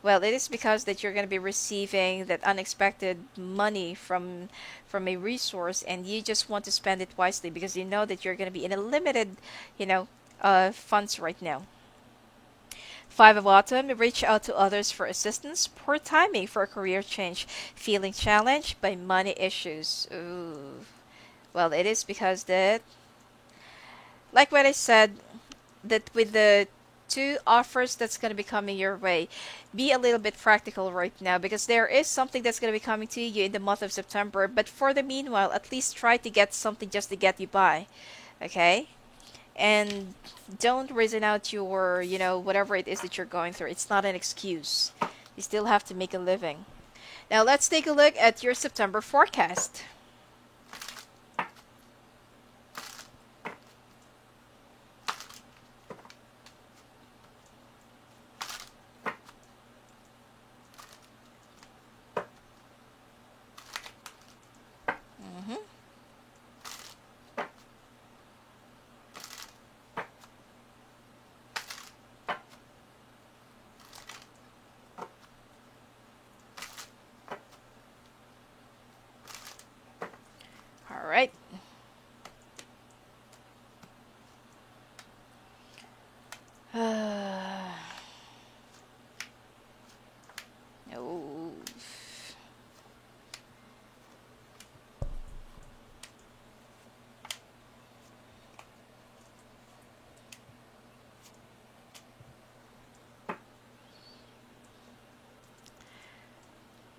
Well, it is because that you're going to be receiving that unexpected money from a resource, and you just want to spend it wisely because you know that you're going to be in a limited, you know, funds right now. Five of Autumn, reach out to others for assistance. Poor timing for a career change. Feeling challenged by money issues. Ooh. Well, it is because that, like what I said, that with the two offers that's going to be coming your way, be a little bit practical right now because there is something that's going to be coming to you in the month of September. But for the meanwhile, at least try to get something just to get you by. Okay? And don't reason out your, you know, whatever it is that you're going through. It's not an excuse. You still have to make a living. Now let's take a look at your September forecast. Mhm.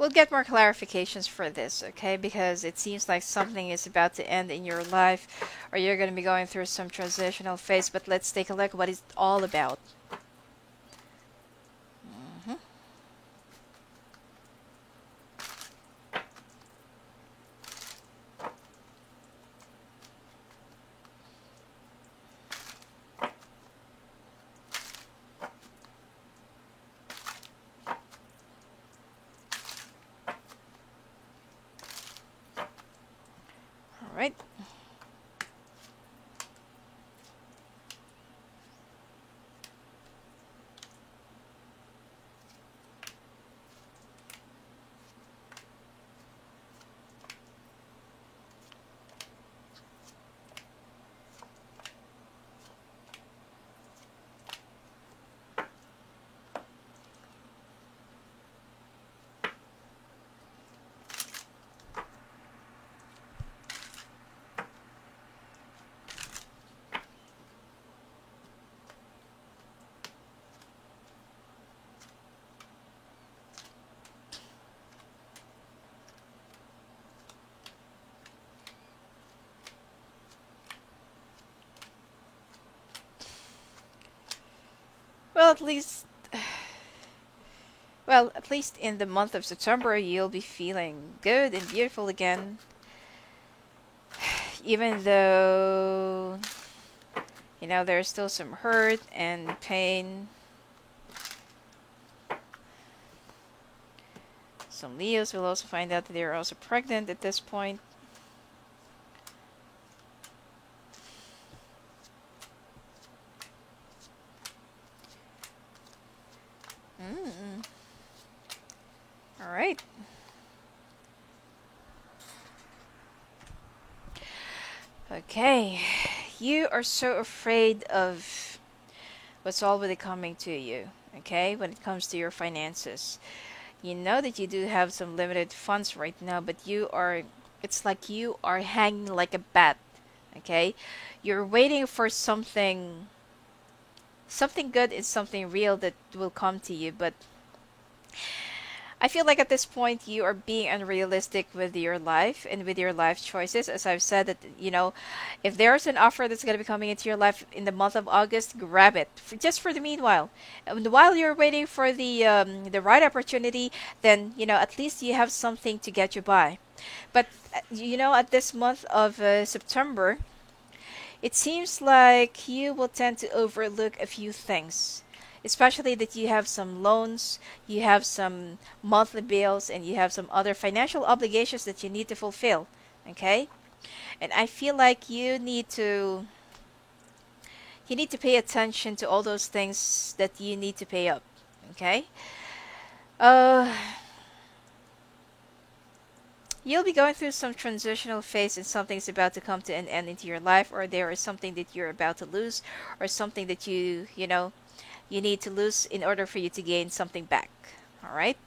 We'll get more clarifications for this, okay? Because it seems like something is about to end in your life, or you're going to be going through some transitional phase. But let's take a look what it's all about. Mhm. All right. Well, at least in the month of September, you'll be feeling good and beautiful again, even though there's still some hurt and pain. Some Leos will also find out that they're also pregnant at this point. Mm. All right. Okay. You are so afraid of what's already coming to you, okay, when it comes to your finances. You know that you do have some limited funds right now, but it's like you are hanging like a bat, okay? You're waiting for something good and something real that will come to you, but I feel like at this point you are being unrealistic with your life and with your life choices. As I've said, that if there's an offer that's going to be coming into your life in the month of August, grab it just for the meanwhile. And while you're waiting for the right opportunity, then at least you have something to get you by. But at this month of September, it seems like you will tend to overlook a few things, especially that you have some loans, you have some monthly bills, and you have some other financial obligations that you need to fulfill. Okay? And I feel like you need to pay attention to all those things that you need to pay up. Okay? Uh You'll be going through some transitional phase and something's about to come to an end into your life, or there is something that you're about to lose, or something that you need to lose in order for you to gain something back. All right?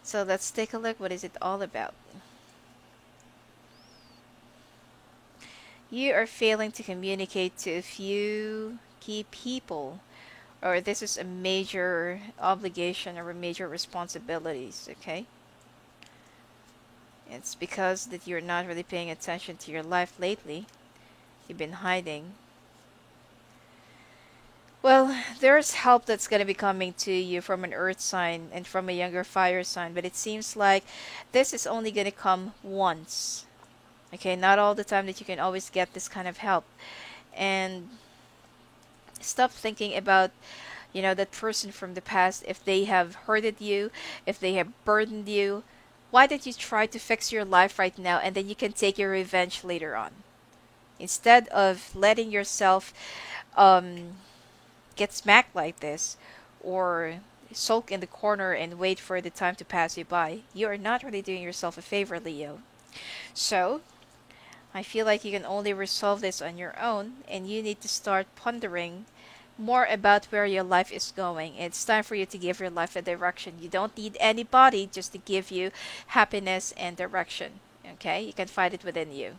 So let's take a look. What is it all about? You are failing to communicate to a few key people, or this is a major obligation or a major responsibilities, okay? It's because that you're not really paying attention to your life lately. You've been hiding. Well, there's help that's going to be coming to you from an earth sign and from a younger fire sign, but it seems like this is only going to come once. Okay, not all the time that you can always get this kind of help. And stop thinking about, that person from the past, if they have hurted you, if they have burdened you. Why don't you try to fix your life right now and then you can take your revenge later on? Instead of letting yourself um, get smacked like this, or sulk in the corner and wait for the time to pass you by, you are not really doing yourself a favor, Leo. So, I feel like you can only resolve this on your own, and you need to start pondering more about where your life is going. It's time for you to give your life a direction. You don't need anybody just to give you happiness and direction. Okay? You can find it within you.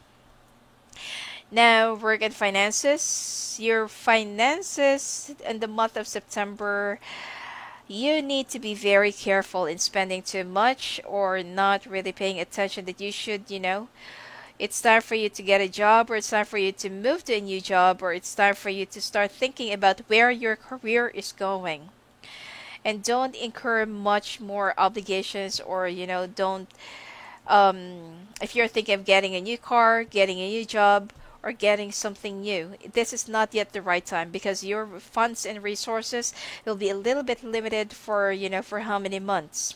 Now, work and finances. Your finances in the month of September, You need to be very careful in spending too much or not really paying attention that you should, it's time for you to get a job, or it's time for you to move to a new job, or it's time for you to start thinking about where your career is going. And don't incur much more obligations, or, don't, if you're thinking of getting a new car, getting a new job, or getting something new, this is not yet the right time because your funds and resources will be a little bit limited for, for how many months.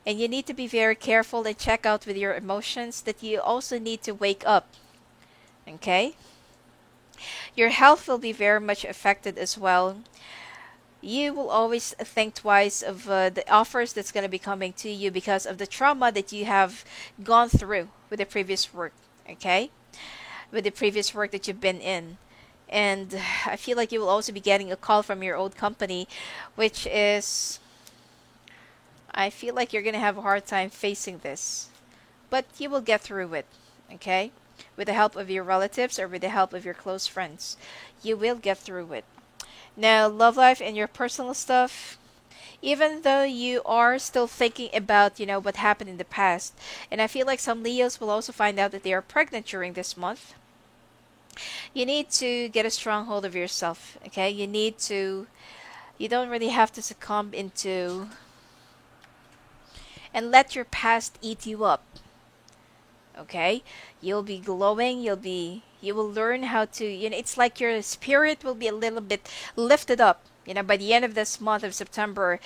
And you need to be very careful and check out with your emotions that you also need to wake up. Okay? Your health will be very much affected as well. You will always think twice of the offers that's going to be coming to you because of the trauma that you have gone through with the previous work. Okay? With the previous work that you've been in. And I feel like you will also be getting a call from your old company, which is, I feel like you're going to have a hard time facing this. But you will get through it, okay? With the help of your relatives or with the help of your close friends. You will get through it. Now, love life and your personal stuff, even though you are still thinking about, what happened in the past, and I feel like some Leos will also find out that they are pregnant during this month, you need to get a strong hold of yourself, okay? You don't really have to succumb into and let your past eat you up. Okay, you'll be glowing, you will learn how to, it's like your spirit will be a little bit lifted up, by the end of this month of September.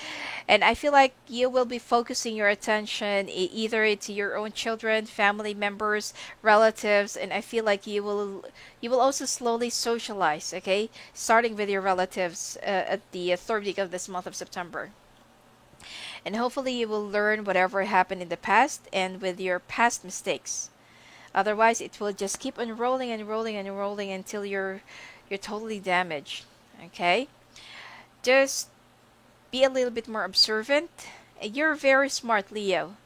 And I feel like you will be focusing your attention either to your own children, family members, relatives, and I feel like you will also slowly socialize, okay, starting with your relatives at the third week of this month of September. And hopefully you will learn whatever happened in the past and with your past mistakes. Otherwise, it will just keep on rolling and rolling and rolling until you're totally damaged. Okay? Just be a little bit more observant. You're very smart, Leo,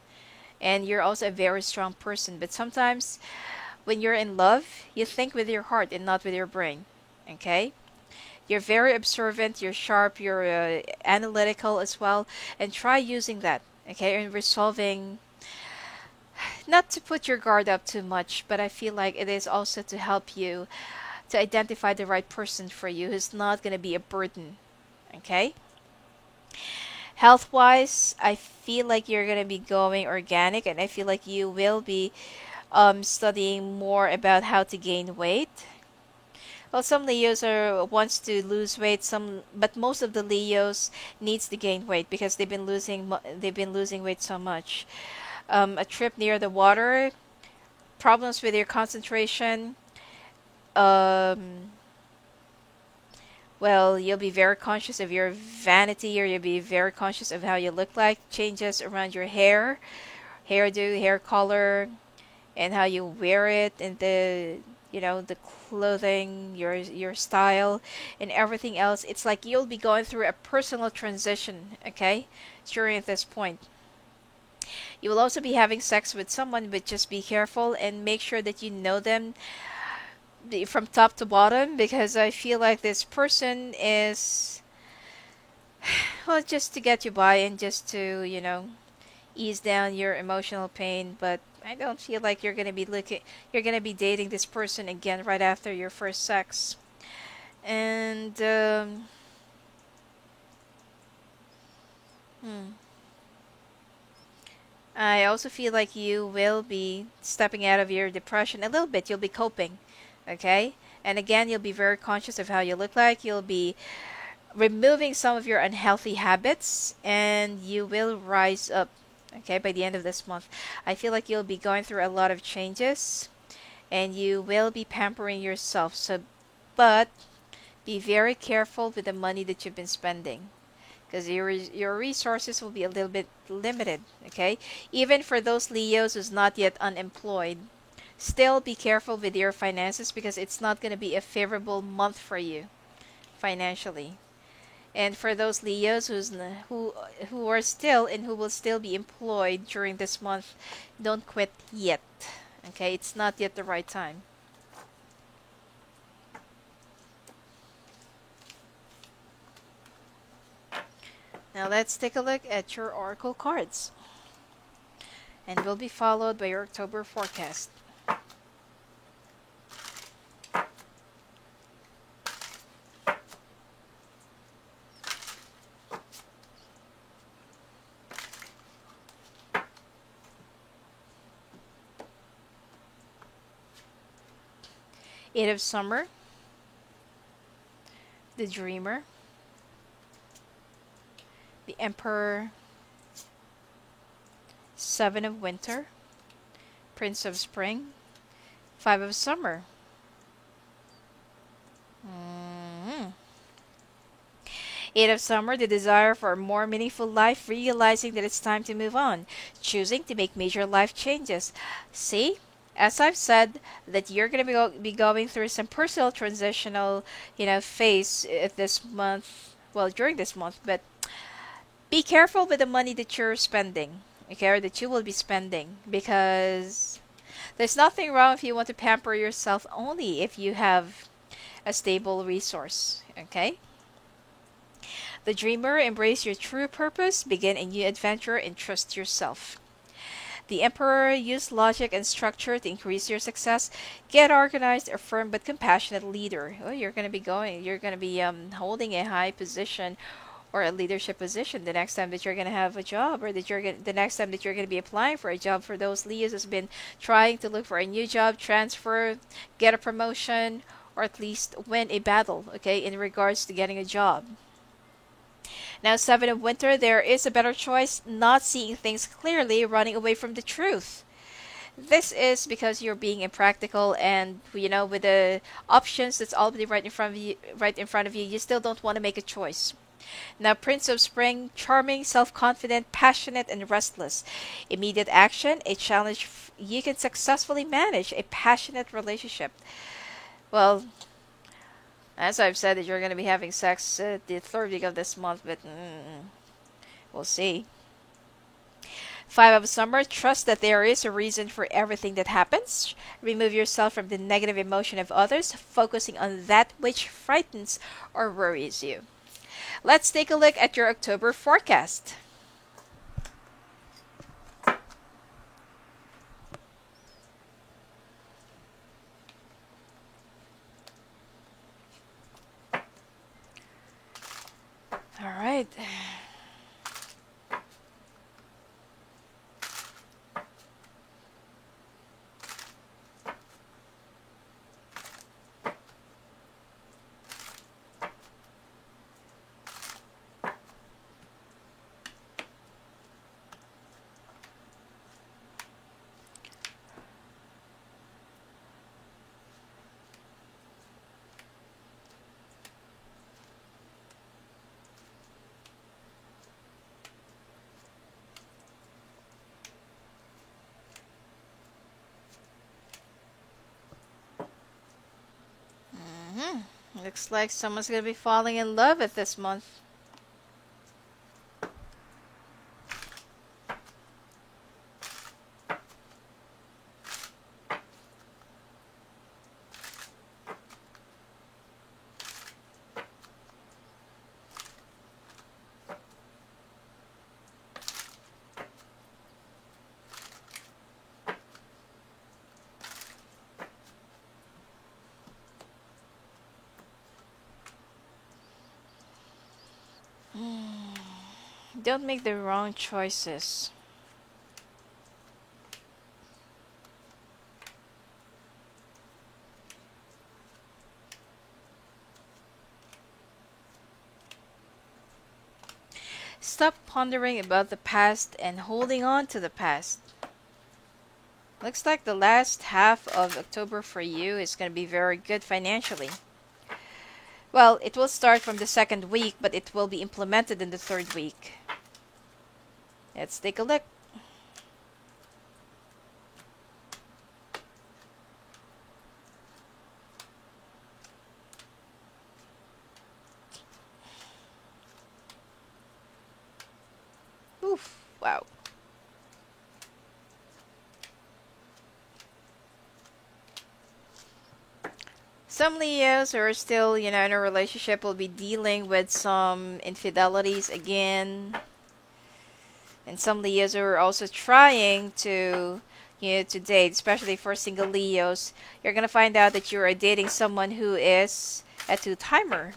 and you're also a very strong person, but sometimes when you're in love, you think with your heart and not with your brain. Okay? You're very observant, you're sharp, you're analytical as well, and try using that, okay, in resolving, not to put your guard up too much, but I feel like it is also to help you to identify the right person for you who's not going to be a burden, okay? Health wise, I feel like you're going to be going organic, and I feel like you will be studying more about how to gain weight. Well, some Leos are wants to lose weight, but most of the Leos needs to gain weight because they've been losing weight so much. A trip near the water, problems with your concentration. Um, well, you'll be very conscious of your vanity, or you'll be very conscious of how you look like. Changes around your hair, hairdo, hair color, and how you wear it, and the clothing, your style, and everything else. It's like you'll be going through a personal transition, okay, during this point. You will also be having sex with someone, but just be careful and make sure that you know them from top to bottom, because I feel like this person is, well, just to get you by and just to, ease down your emotional pain. But I don't feel like you're gonna be dating this person again right after your first sex. And hmm, I also feel like you will be stepping out of your depression a little bit. You'll be coping, okay? And again, you'll be very conscious of how you look like. You'll be removing some of your unhealthy habits, and you will rise up, okay, by the end of this month. I feel like you'll be going through a lot of changes, and you will be pampering yourself. But be very careful with the money that you've been spending, because your resources will be a little bit limited, okay? Even for those Leos who's not yet unemployed, still be careful with your finances because it's not going to be a favorable month for you financially. And for those Leos who are still and who will still be employed during this month, don't quit yet. Okay, it's not yet the right time. Now let's take a look at your oracle cards, and will be followed by your October forecast. Eight of Summer, the Dreamer, the Emperor, Seven of Winter, Prince of Spring, Five of Summer. Mhm. Eight of Summer, the desire for a more meaningful life, realizing that it's time to move on, choosing to make major life changes. See? As I've said, that you're going to be going through some personal transitional, phase this month, well, during this month, but be careful with the money that you're spending, okay, or that you will be spending, because there's nothing wrong if you want to pamper yourself only if you have a stable resource, okay? The Dreamer, embrace your true purpose, begin a new adventure, and trust yourself. The Emperor, use logic and structure to increase your success. Get organized, a firm but compassionate leader. Oh, you're going to be holding a high position or a leadership position the next time that you're going to have a job, or the next time that you're going to be applying for a job. For those Leos who's been trying to look for a new job, transfer, get a promotion, or at least win a battle, okay, in regards to getting a job. Now, Seven of Winter, there is a better choice, not seeing things clearly, running away from the truth. This is because you're being impractical, and with the options that's already right in front of you, you still don't want to make a choice. Now, Prince of Spring, charming, self-confident, passionate, and restless. Immediate action, a challenge you can successfully manage, a passionate relationship. Well, as I've said, that you're going to be having sex the third week of this month, but we'll see. Five of Summer, trust that there is a reason for everything that happens. Remove yourself from the negative emotion of others, focusing on that which frightens or worries you. Let's take a look at your October forecast. All right. Looks like someone's going to be falling in love at this month. Don't make the wrong choices. Stop pondering about the past and holding on to the past. Looks like the last half of October for you is going to be very good financially. Well, it will start from the second week, but it will be implemented in the third week. Let's take a look. Oof, wow. Some Leos who are still, in a relationship will be dealing with some infidelities again. And some Leos who are also trying to date, especially for single Leos. You're going to find out that you are dating someone who is a two-timer.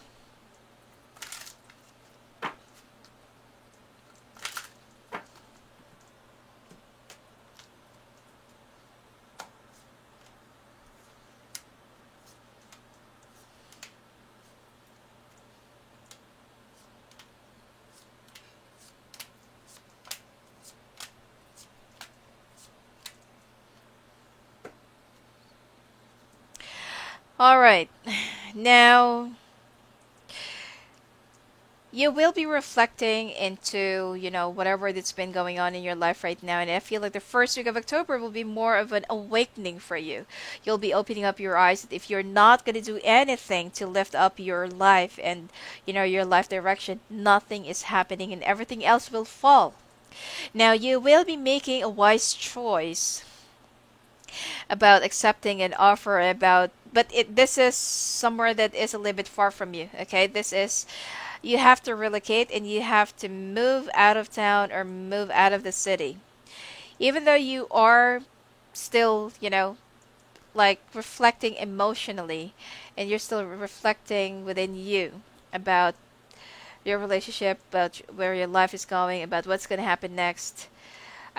All right. Now, you will be reflecting into, whatever that's been going on in your life right now. And I feel like the first week of October will be more of an awakening for you. You'll be opening up your eyes that if you're not going to do anything to lift up your life and, your life direction, nothing is happening and everything else will fall. Now, you will be making a wise choice about accepting an offer about, but this is somewhere that is a little bit far from you. Okay, this is, you have to relocate and you have to move out of town or move out of the city. Even though you are still, like reflecting emotionally, and you're still reflecting within you about your relationship, about where your life is going, about what's going to happen next.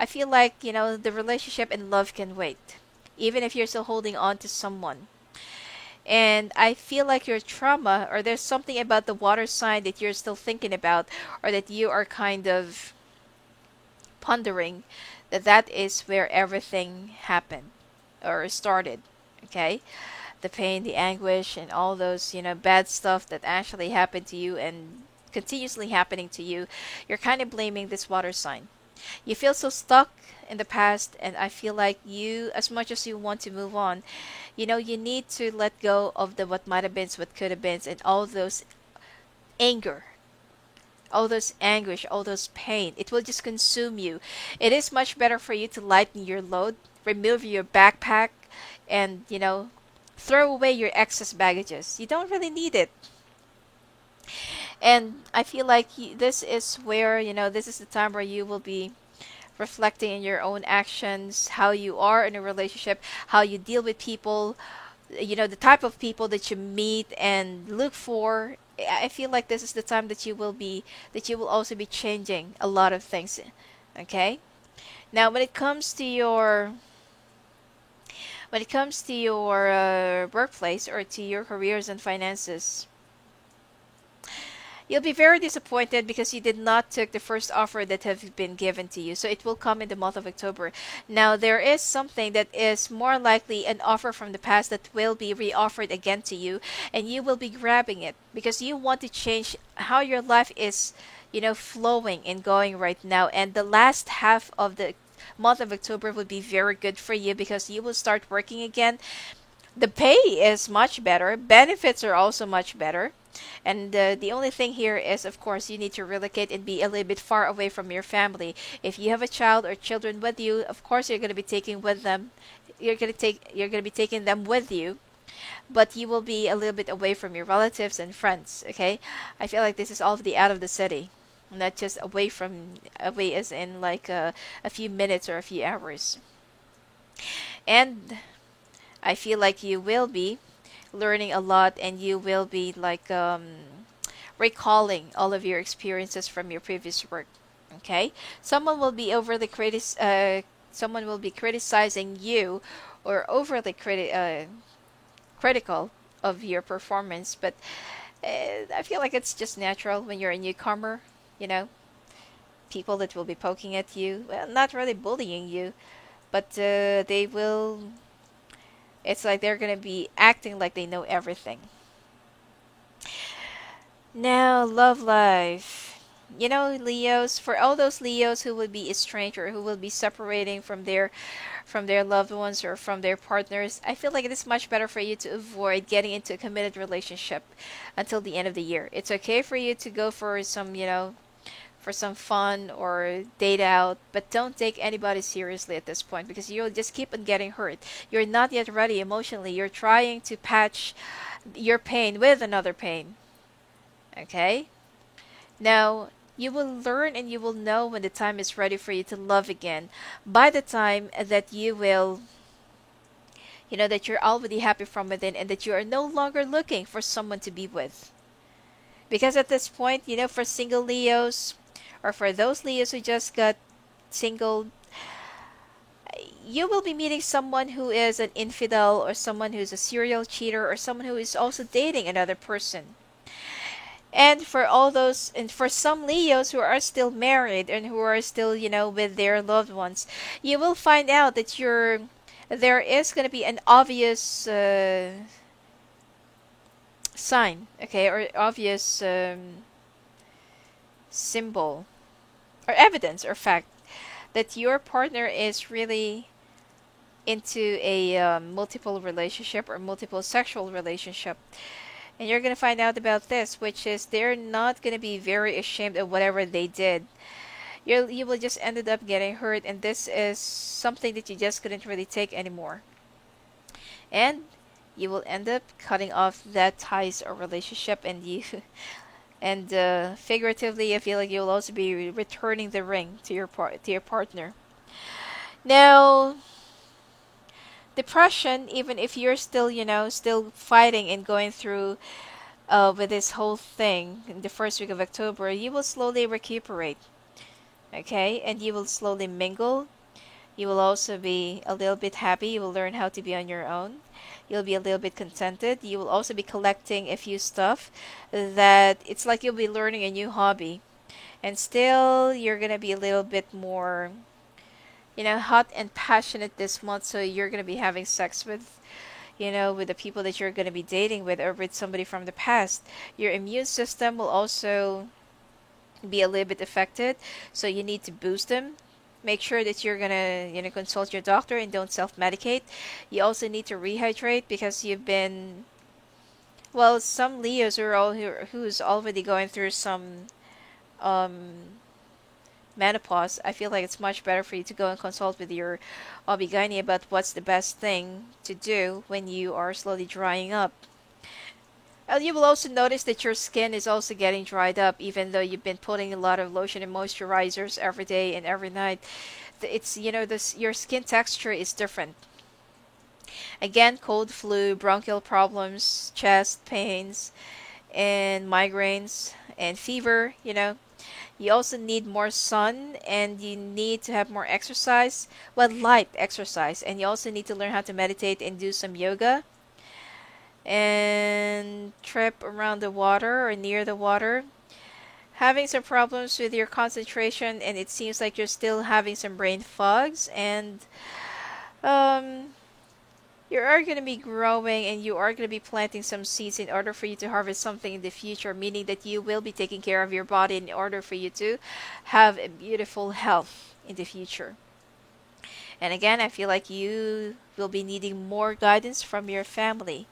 I feel like, the relationship and love can wait, even if you're still holding on to someone. And I feel like your trauma, or there's something about the water sign that you're still thinking about, or that you are kind of pondering, that is where everything happened or started. Okay? The pain, the anguish, and all those, bad stuff that actually happened to you and continuously happening to you, you're kind of blaming this water sign. You feel so stuck in the past, and I feel like you, as much as you want to move on, you need to let go of the what might have been, what could have been, and all those anger, all those anguish, all those pain. It will just consume you. It is much better for you to lighten your load, remove your backpack, and, throw away your excess baggages. You don't really need it. And I feel like this is where, this is the time where you will be reflecting in your own actions, how you are in a relationship, how you deal with people, the type of people that you meet and look for. I feel like this is the time that you will also be changing a lot of things. Okay? Now, when it comes to your workplace or to your careers and finances, you'll be very disappointed because you did not take the first offer that have been given to you. So it will come in the month of October. Now there is something that is more likely an offer from the past that will be reoffered again to you, and you will be grabbing it because you want to change how your life is, flowing and going right now. And the last half of the month of October would be very good for you because you will start working again. The pay is much better. Benefits are also much better. And the only thing here is, of course, you need to relocate and be a little bit far away from your family. If you have a child or children with you, of course, you're going to be taking with them. You're going to be taking them with you, but you will be a little bit away from your relatives and friends. Okay, I feel like this is all of the out of the city, not just away as in like a few minutes or a few hours. And I feel like you will be learning a lot, and you will be like recalling all of your experiences from your previous work. Okay, someone will be criticizing you or overly critical of your performance, but I feel like it's just natural when you're a newcomer. You know, people that will be poking at you, well, not really bullying you, but they will. It's like they're gonna be acting like they know everything. Now, love life. Leos, for all those Leos who will be estranged or who will be separating from their loved ones or from their partners, I feel like it is much better for you to avoid getting into a committed relationship until the end of the year. It's okay for you to go for some, for some fun or date out, but don't take anybody seriously at this point because you'll just keep on getting hurt. You're not yet ready emotionally. You're trying to patch your pain with another pain. Okay? Now, you will learn and you will know when the time is ready for you to love again. By the time that you will, that you're already happy from within and that you are no longer looking for someone to be with. Because at this point, for single Leos or for those Leos who just got single, you will be meeting someone who is an infidel or someone who's a serial cheater or someone who is also dating another person. And for all those, and for some Leos who are still married and who are still, with their loved ones, you will find out that there is going to be an obvious sign, okay, or obvious symbol or evidence or fact that your partner is really into a multiple relationship or multiple sexual relationship. And you're going to find out about this, which is they're not going to be very ashamed of whatever they did. You will just ended up getting hurt, and this is something that you just couldn't really take anymore. And you will end up cutting off that ties or relationship, and and figuratively, I feel like you'll also be returning the ring to your partner. Now, depression, even if you're still, still fighting and going through with this whole thing in the first week of October, you will slowly recuperate, okay? And you will slowly mingle. You will also be a little bit happy. You will learn how to be on your own. You'll be a little bit contented. You will also be collecting a few stuff that it's like you'll be learning a new hobby. And still, you're going to be a little bit more, hot and passionate this month. So you're going to be having sex with the people that you're going to be dating with or with somebody from the past. Your immune system will also be a little bit affected. So you need to boost them. Make sure that you're gonna consult your doctor and don't self-medicate. You also need to rehydrate because you've been some Leos who's already going through some um menopause. I feel like it's much better for you to go and consult with your OB/GYN about what's the best thing to do when you are slowly drying up. You will also notice that your skin is also getting dried up, even though you've been putting a lot of lotion and moisturizers every day and every night. It's this your skin texture is different. Again, cold, flu, bronchial problems, chest pains, and migraines and fever. You also need more sun and you need to have more exercise. Well, light exercise, and you also need to learn how to meditate and do some yoga and trip around the water or near the water. Having some problems with your concentration, and it seems like you're still having some brain fogs, and um, you are going to be growing and you are going to be planting some seeds in order for you to harvest something in the future, meaning that you will be taking care of your body in order for you to have a beautiful health in the future. And again, I feel like you will be needing more guidance from your family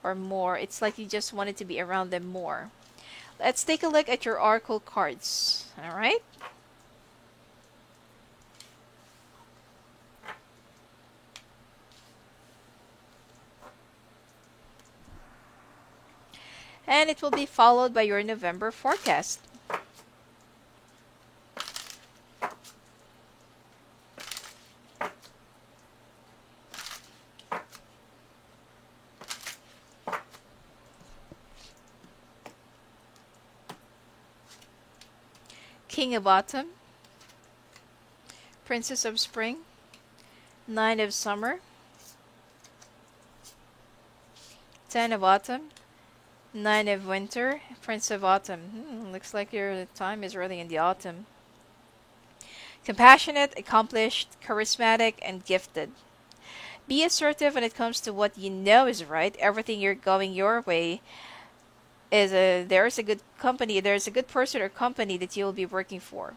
or more. It's like you just wanted to be around them more. Let's take a look at your oracle cards. All right. And it will be followed by your November forecast. King of Autumn, Princess of Spring, Nine of Summer, Ten of Autumn, Nine of Winter, Prince of Autumn. Looks like your time is really in the autumn. Compassionate, accomplished, charismatic, and gifted. Be assertive when it comes to what you know is right. Everything you're going your way there's a good company, there's a good person or company that you'll be working for.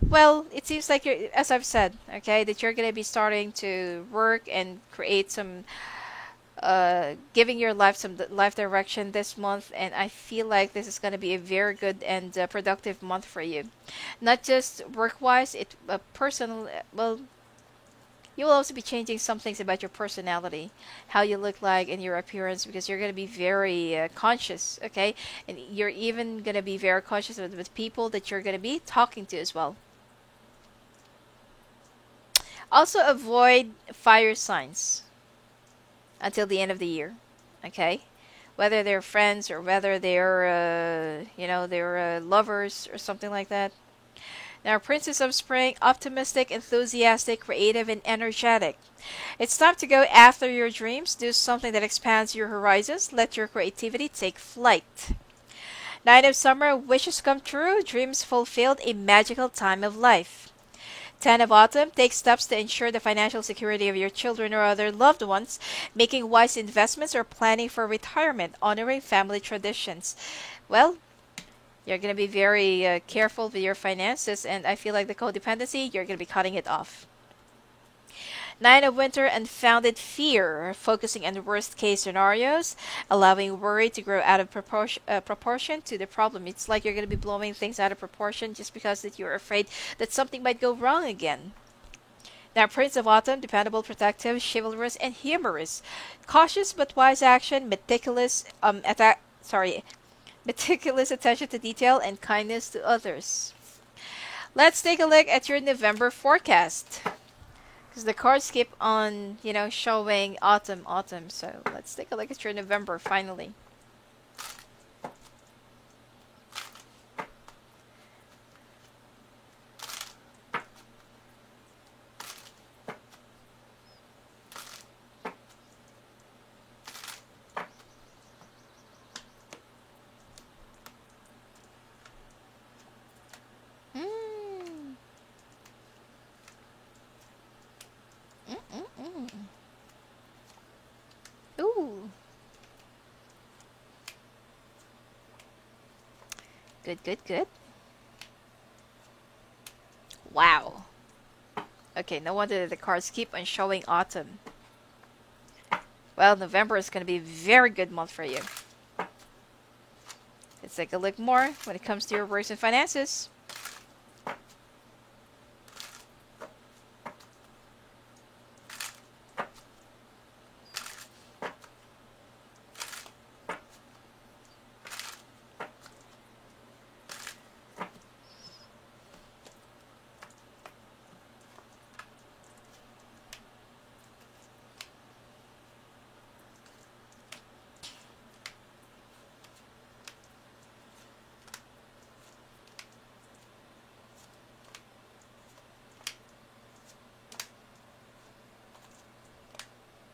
Well, it seems like you're, as I've said, okay, that you're going to be starting to work and create some giving your life some life direction this month, and I feel like this is going to be a very good and productive month for you. Not just work-wise, it personal. Well, you will also be changing some things about your personality, how you look like, and your appearance, because you're going to be very conscious, okay? And you're even going to be very conscious with people that you're going to be talking to as well. Also, avoid fire signs until the end of the year, okay? Whether they're friends or whether they're, they're lovers or something like that. Now, Princess of Spring, optimistic, enthusiastic, creative, and energetic. It's time to go after your dreams. Do something that expands your horizons. Let your creativity take flight. Knight of Summer, wishes come true, dreams fulfilled, a magical time of life. Ten of Autumn, take steps to ensure the financial security of your children or other loved ones, making wise investments or planning for retirement, honoring family traditions. Well, you're going to be very careful with your finances, and I feel like the codependency, you're going to be cutting it off. Nine of Winter, unfounded fear, focusing on worst case scenarios, allowing worry to grow out of proportion to the problem. It's like you're going to be blowing things out of proportion just because that you're afraid that something might go wrong again. Now, Prince of Autumn, dependable, protective, chivalrous, and humorous. Cautious but wise action, meticulous attention to detail, and kindness to others. Let's take a look at your November forecast. Because the cards keep on, showing autumn. So let's take a look at your November finally. Mm. Mm-mm-mm. Ooh. Good. Wow. Okay, no wonder the cards keep on showing autumn. Well, November is going to be a very good month for you. Let's take a look more when it comes to your works and finances.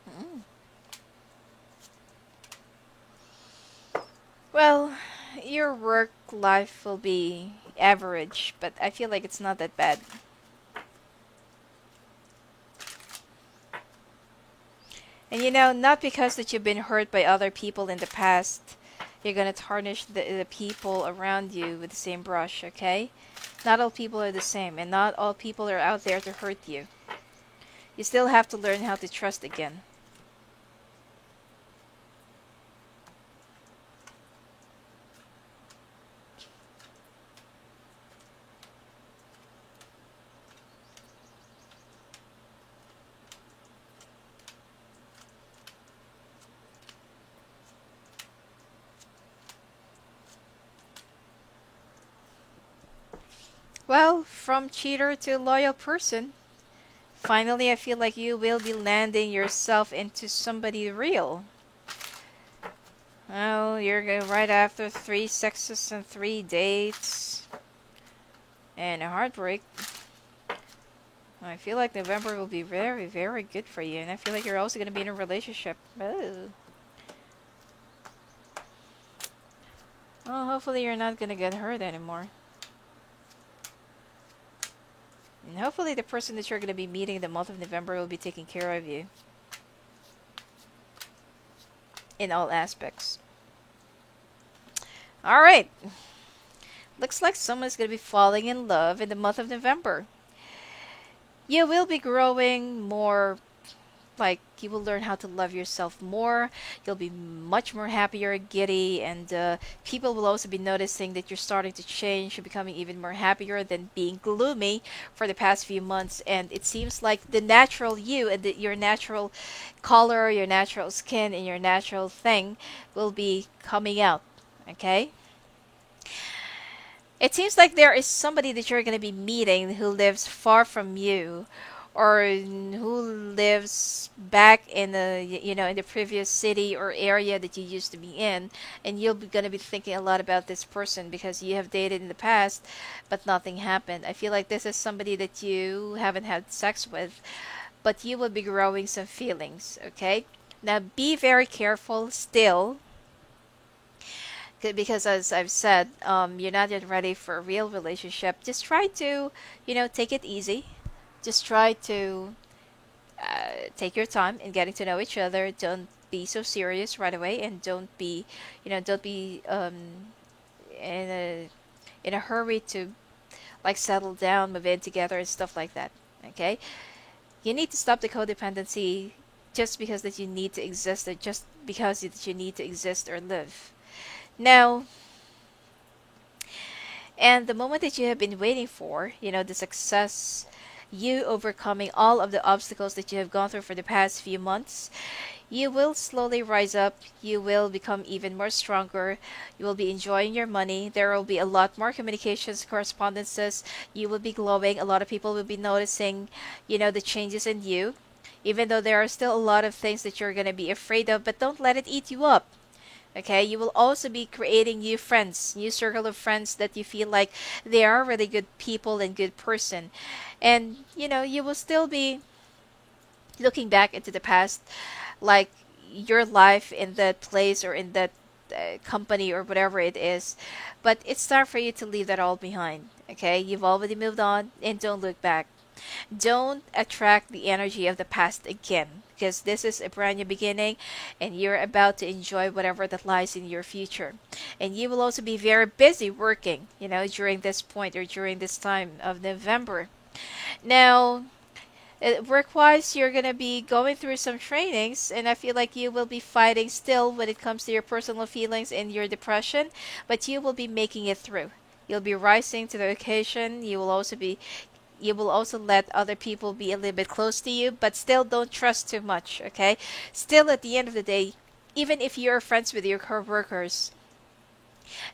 Mm. Well, your work life will be average, but I feel like it's not that bad. And not because that you've been hurt by other people in the past, you're gonna tarnish the people around you with the same brush, okay? Not all people are the same, and not all people are out there to hurt you. You still have to learn how to trust again. Well, from cheater to loyal person, finally I feel like you will be landing yourself into somebody real. Oh, you're going right after 3 sexes and 3 dates and a heartbreak. I feel like November will be very, very good for you, and I feel like you're also going to be in a relationship. Oh. Well, hopefully you're not going to get hurt anymore. And hopefully the person that you're going to be meeting in the month of November will be taking care of you in all aspects. Alright. Looks like someone's going to be falling in love in the month of November. You will be growing more like you will learn how to love yourself more. You'll be much more happier, giddy, and people will also be noticing that you're starting to change. You're becoming even more happier than being gloomy for the past few months. And it seems like the natural you and your natural color, your natural skin, and your natural thing will be coming out. Okay? It seems like there is somebody that you're going to be meeting who lives far from you, or who lives back in the in the previous city or area that you used to be in, and you'll be going to be thinking a lot about this person because you have dated in the past but nothing happened. I feel like this is somebody that you haven't had sex with, but you will be growing some feelings. Okay, now be very careful still, because as I've said, you're not yet ready for a real relationship. Just try to, take it easy. Just try to take your time in getting to know each other. Don't be so serious right away, and don't be in a hurry to like settle down, move in together, and stuff like that. Okay, you need to stop the codependency just because that you need to exist, or just because that you need to exist or live. Now, and the moment that you have been waiting for, the success, you overcoming all of the obstacles that you have gone through for the past few months, you will slowly rise up. You will become even more stronger. You will be enjoying your money. There will be a lot more communications, correspondences. You will be glowing. A lot of people will be noticing, the changes in you. Even though there are still a lot of things that you're going to be afraid of, but don't let it eat you up. Okay, you will also be creating new friends, new circle of friends that you feel like they are really good people and good person. And you will still be looking back into the past, like your life in that place or in that company or whatever it is. But it's time for you to leave that all behind. Okay, you've already moved on, and don't look back. Don't attract the energy of the past again, because this is a brand new beginning, and you're about to enjoy whatever that lies in your future. And you will also be very busy working, during this point or during this time of November. Now, work wise, you're going to be going through some trainings, and I feel like you will be fighting still when it comes to your personal feelings and your depression, but you will be making it through. You'll be rising to the occasion. You will also let other people be a little bit close to you, but still don't trust too much, okay? Still, at the end of the day, even if you're friends with your coworkers,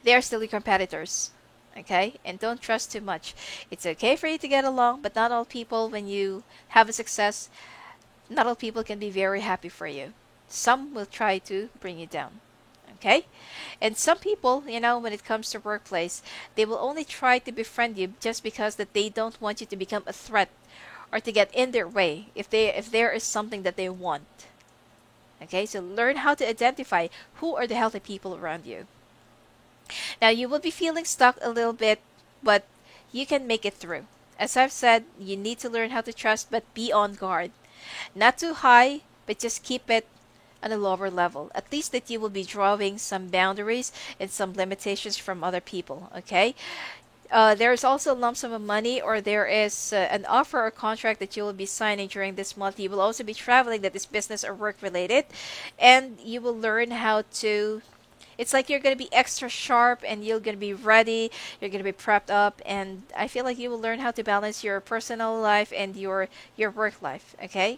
they are still your competitors, okay? And don't trust too much. It's okay for you to get along, but not all people, when you have a success, not all people can be very happy for you. Some will try to bring you down. Okay? And some people, when it comes to workplace, they will only try to befriend you just because that they don't want you to become a threat or to get in their way if there is something that they want. Okay? So learn how to identify who are the healthy people around you. Now you will be feeling stuck a little bit, but you can make it through. As I've said, you need to learn how to trust, but be on guard. Not too high, but just keep it on a lower level. At least that you will be drawing some boundaries and some limitations from other people. Okay. There is also a lump sum of money, or there is an offer or contract that you will be signing during this month. You will also be traveling that is business or work related, and you will learn how to. It's like you're going to be extra sharp, and you're going to be ready. You're going to be prepped up, and I feel like you will learn how to balance your personal life and your work life. Okay.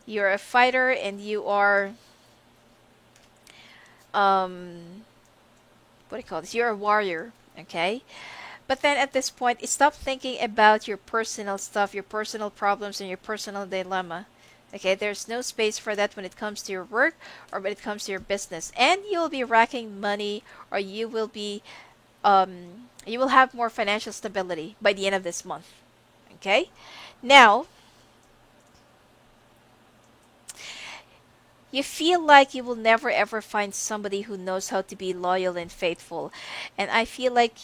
You're a fighter, and you are um what do you call this? You're a warrior, okay? But then at this point, stop thinking about your personal stuff, your personal problems, and your personal dilemma. Okay, there's no space for that when it comes to your work or when it comes to your business. And you'll be racking money, or you will have more financial stability by the end of this month. Okay? Now, you feel like you will never ever find somebody who knows how to be loyal and faithful. And I feel like,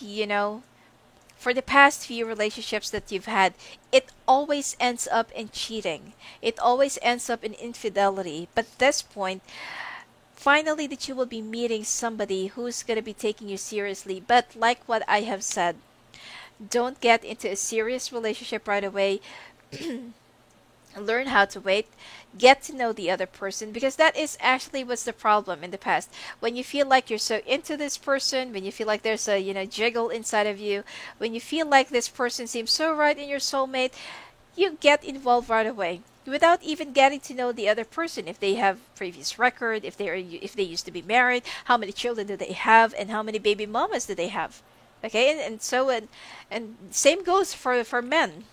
for the past few relationships that you've had, it always ends up in cheating. It always ends up in infidelity. But at this point, finally, that you will be meeting somebody who's going to be taking you seriously. But like what I have said, don't get into a serious relationship right away. Learn how to wait, get to know the other person, because that is actually what's the problem in the past. When you feel like you're so into this person, when you feel like there's a jiggle inside of you, when you feel like this person seems so right in your soulmate, you get involved right away without even getting to know the other person, if they have previous record, if they used to be married, how many children do they have, and how many baby mamas do they have. Okay, and same goes for men.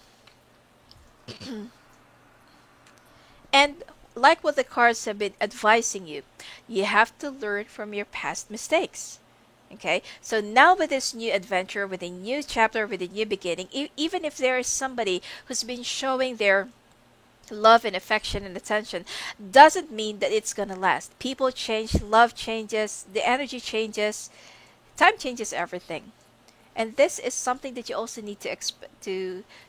And like what the cards have been advising you, you have to learn from your past mistakes. Okay, so now with this new adventure, with a new chapter, with a new beginning, even if there is somebody who's been showing their love and affection and attention, doesn't mean that it's gonna last. People change, love changes, the energy changes, time changes everything. And this is something that you also need to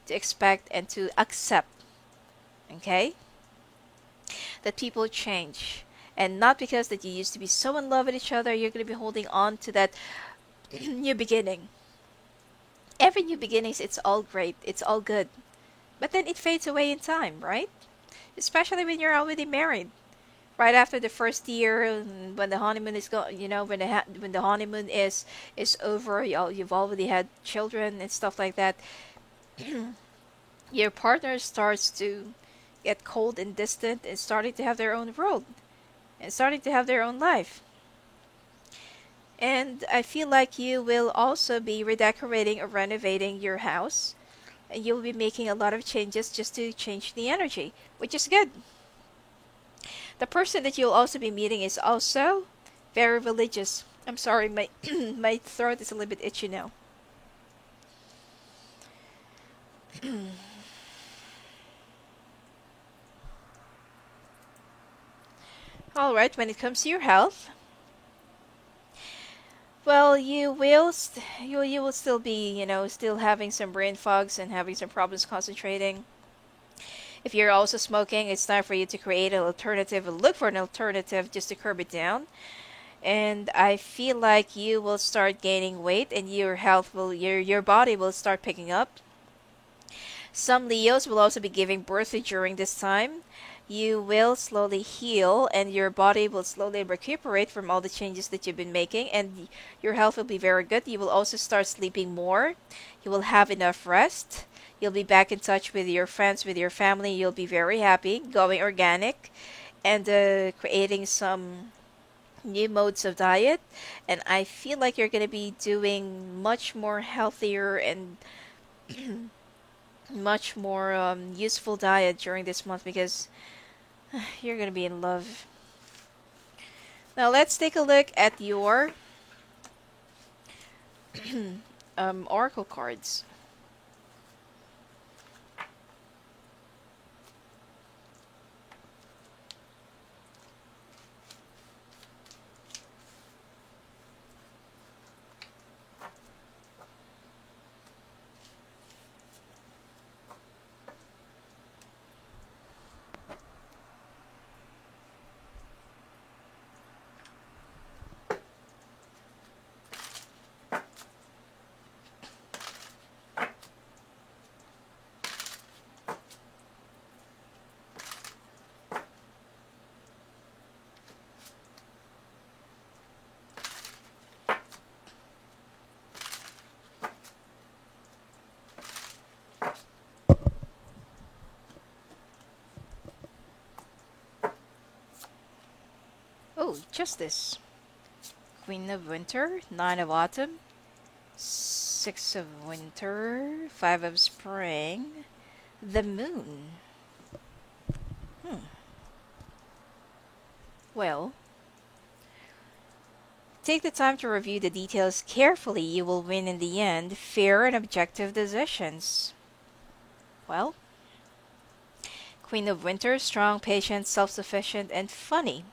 expect and to accept. Okay, that people change. And not because that you used to be so in love with each other, you're going to be holding on to that new beginning. Every new beginnings, it's all great, it's all good. But then it fades away in time, right? Especially when you're already married. Right after the first year, when the honeymoon is when the honeymoon is over, you've already had children and stuff like that. Your partner starts to get cold and distant and starting to have their own world and starting to have their own life. And I feel like you will also be redecorating or renovating your house. And you'll be making a lot of changes just to change the energy, which is good. The person that you'll also be meeting is also very religious. I'm sorry, my my throat is a little bit itchy now. All right, when it comes to your health, well, you will still be, still having some brain fogs and having some problems concentrating. If you're also smoking, it's time for you to create an alternative, or look for an alternative just to curb it down. And I feel like you will start gaining weight and your body will start picking up. Some Leos will also be giving birth during this time. You will slowly heal and your body will slowly recuperate from all the changes that you've been making, and your health will be very good. You will also start sleeping more. You will have enough rest. You'll be back in touch with your friends, with your family. You'll be very happy, going organic, and creating some new modes of diet. And I feel like you're going to be doing much more healthier and much more useful diet during this month, because you're going to be in love. Now let's take a look at your oracle cards. Oh, Justice. Queen of Winter, Nine of Autumn, Six of Winter, Five of Spring, the Moon. Hmm. Well, take the time to review the details carefully. You will win in the end. Fair and objective decisions. Well, Queen of Winter, strong, patient, self-sufficient, and funny.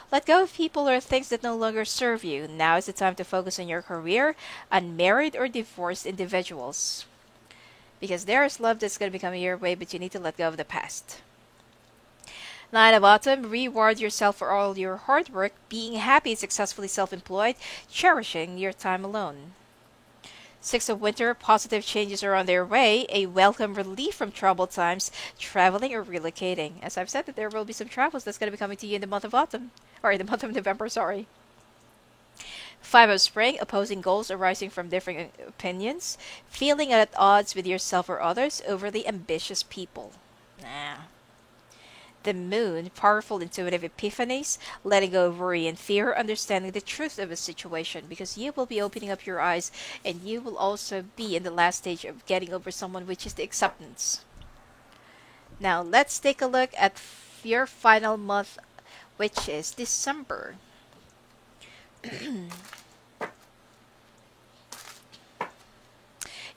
Let go of people or things that no longer serve you. Now is the time to focus on your career, unmarried or divorced individuals. Because there is love that's going to be coming your way, but you need to let go of the past. Nine of Autumn, reward yourself for all your hard work, being happy, successfully self-employed, cherishing your time alone. Six of Winter, positive changes are on their way, a welcome relief from troubled times, traveling or relocating. As I've said, that there will be some travels that's going to be coming to you in the month of autumn, or in the month of November, sorry. Five of Spring, opposing goals arising from differing opinions, feeling at odds with yourself or others, overly ambitious people. Nah. The Moon, powerful intuitive epiphanies, letting go of worry and fear, understanding the truth of a situation, because you will be opening up your eyes and you will also be in the last stage of getting over someone, which is the acceptance. Now, let's take a look at your final month, which is December.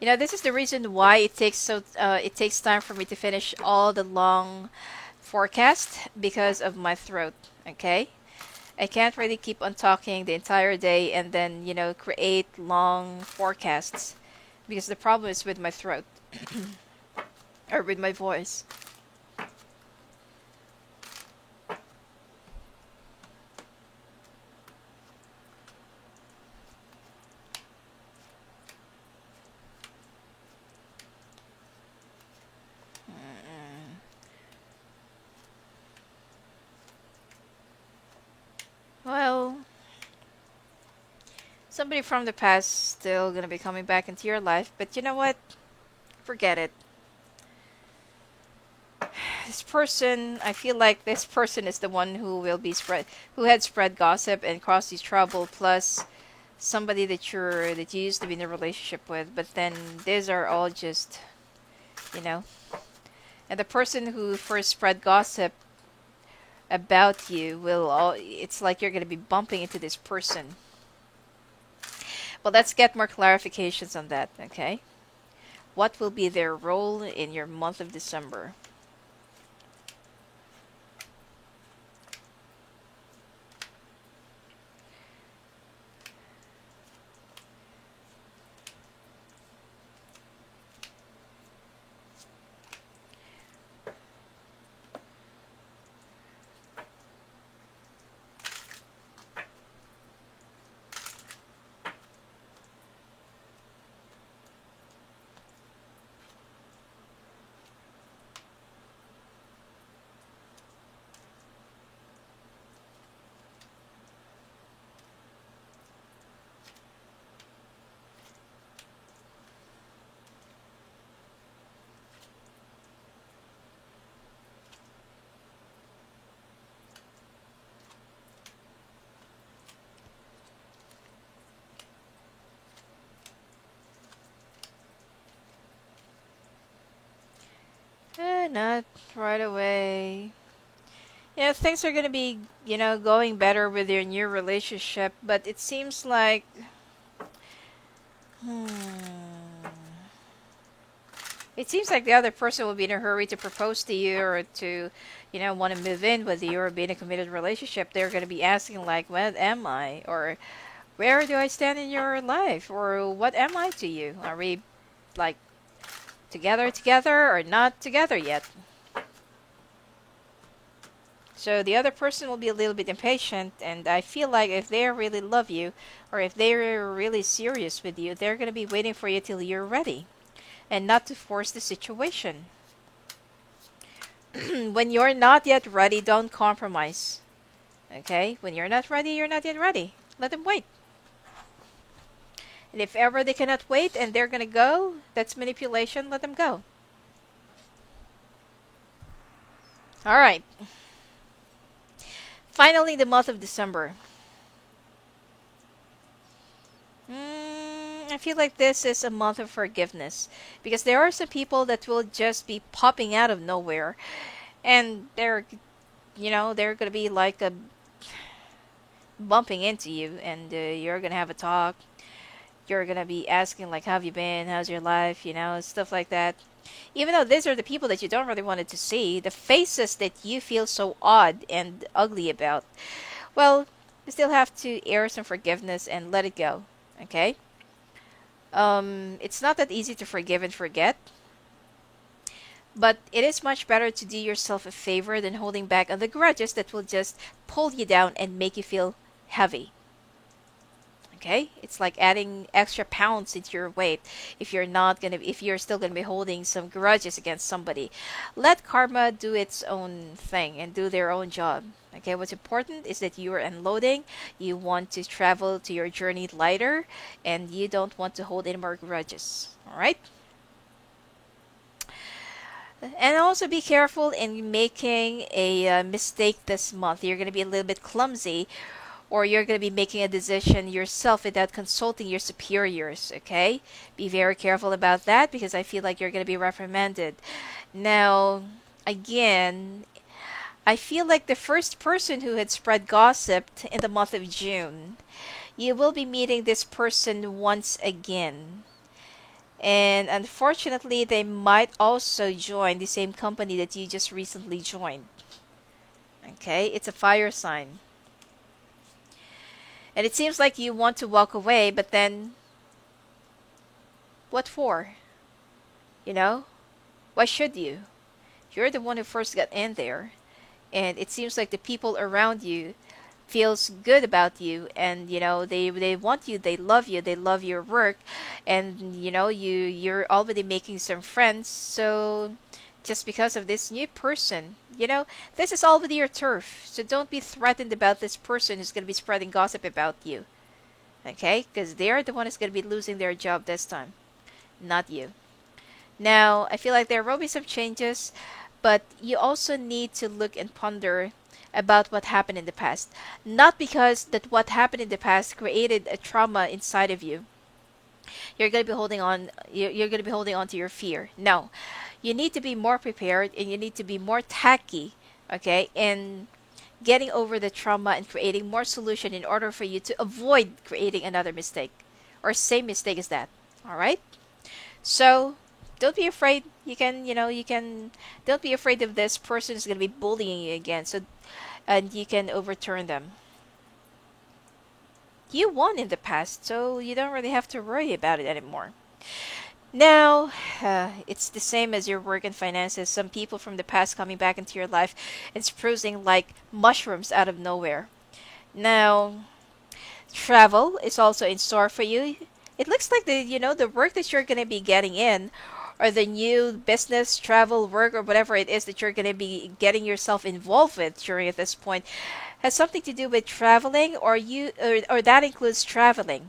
This is the reason why it takes time for me to finish all the long forecast because of my throat. Okay, I can't really keep on talking the entire day and then create long forecasts because the problem is with my throat or with my voice. Well, somebody from the past still gonna be coming back into your life, but you know what? Forget it. This person, I feel like this person is the one who had spread gossip and caused you trouble, plus somebody that you used to be in a relationship with, but then these are all just, you know, and the person who first spread gossip about you it's like you're going to be bumping into this person. Well, let's get more clarifications on that, okay? What will be their role in your month of December? Not right away. Yeah, things are gonna be, going better with your new relationship, but it seems like, hmm, it seems like the other person will be in a hurry to propose to you or to, want to move in with you or be in a committed relationship. They're gonna be asking like, "What am I?" or "Where do I stand in your life?" or "What am I to you?" Are we like together or not together yet? So the other person will be a little bit impatient, and I feel like if they really love you, or if they're really serious with you, they're going to be waiting for you till you're ready, and not to force the situation. When you're not yet ready, don't compromise. Okay? When you're not ready, you're not yet ready. Let them wait. And if ever they cannot wait and they're going to go, that's manipulation. Let them go. All right. Finally, the month of December. I feel like this is a month of forgiveness because there are some people that will just be popping out of nowhere, and they're gonna be like bumping into you, and you're gonna have a talk. You're gonna be asking like, "How have you been? How's your life?" Stuff like that. Even though these are the people that you don't really wanted to see, the faces that you feel so odd and ugly about, well, you still have to air some forgiveness and let it go. Okay? It's not that easy to forgive and forget, but it is much better to do yourself a favor than holding back on the grudges that will just pull you down and make you feel heavy. Okay, it's like adding extra pounds into your weight if you're still gonna be holding some grudges against somebody. Let karma do its own thing and do their own job. Okay, what's important is that you are unloading, you want to travel to your journey lighter, and you don't want to hold any more grudges. All right. And also be careful in making a mistake this month. You're going to be a little bit clumsy, or you're going to be making a decision yourself without consulting your superiors, okay? Be very careful about that because I feel like you're going to be reprimanded. Now, again, I feel like the first person who had spread gossip in the month of June, you will be meeting this person once again. And unfortunately, they might also join the same company that you just recently joined. Okay, it's a fire sign. And it seems like you want to walk away, but then what for? You know? Why should you? You're the one who first got in there. And it seems like the people around you feels good about you, and they want you, they love you, they love your work, and you're already making some friends. So just because of this new person, this is already your turf, so don't be threatened about this person who's going to be spreading gossip about you. Okay, because they're the one who's going to be losing their job this time, not you. Now I feel like there will be some changes, but you also need to look and ponder about what happened in the past. Not because that what happened in the past created a trauma inside of you. You're going to be holding on. You're going to be holding on to your fear. No, you need to be more prepared and you need to be more tacky. Okay, in getting over the trauma and creating more solution in order for you to avoid creating another mistake or same mistake as that. All right. So don't be afraid. You can. Don't be afraid if this person is going to be bullying you again. So and you can overturn them. You won in the past, so you don't really have to worry about it anymore. Now, it's the same as your work and finances. Some people from the past coming back into your life and sprucing like mushrooms out of nowhere. Now, travel is also in store for you. It looks like the work that you're going to be getting in, or the new business, travel, work, or whatever it is that you're going to be getting yourself involved with during at this point, has something to do with traveling, or that includes traveling.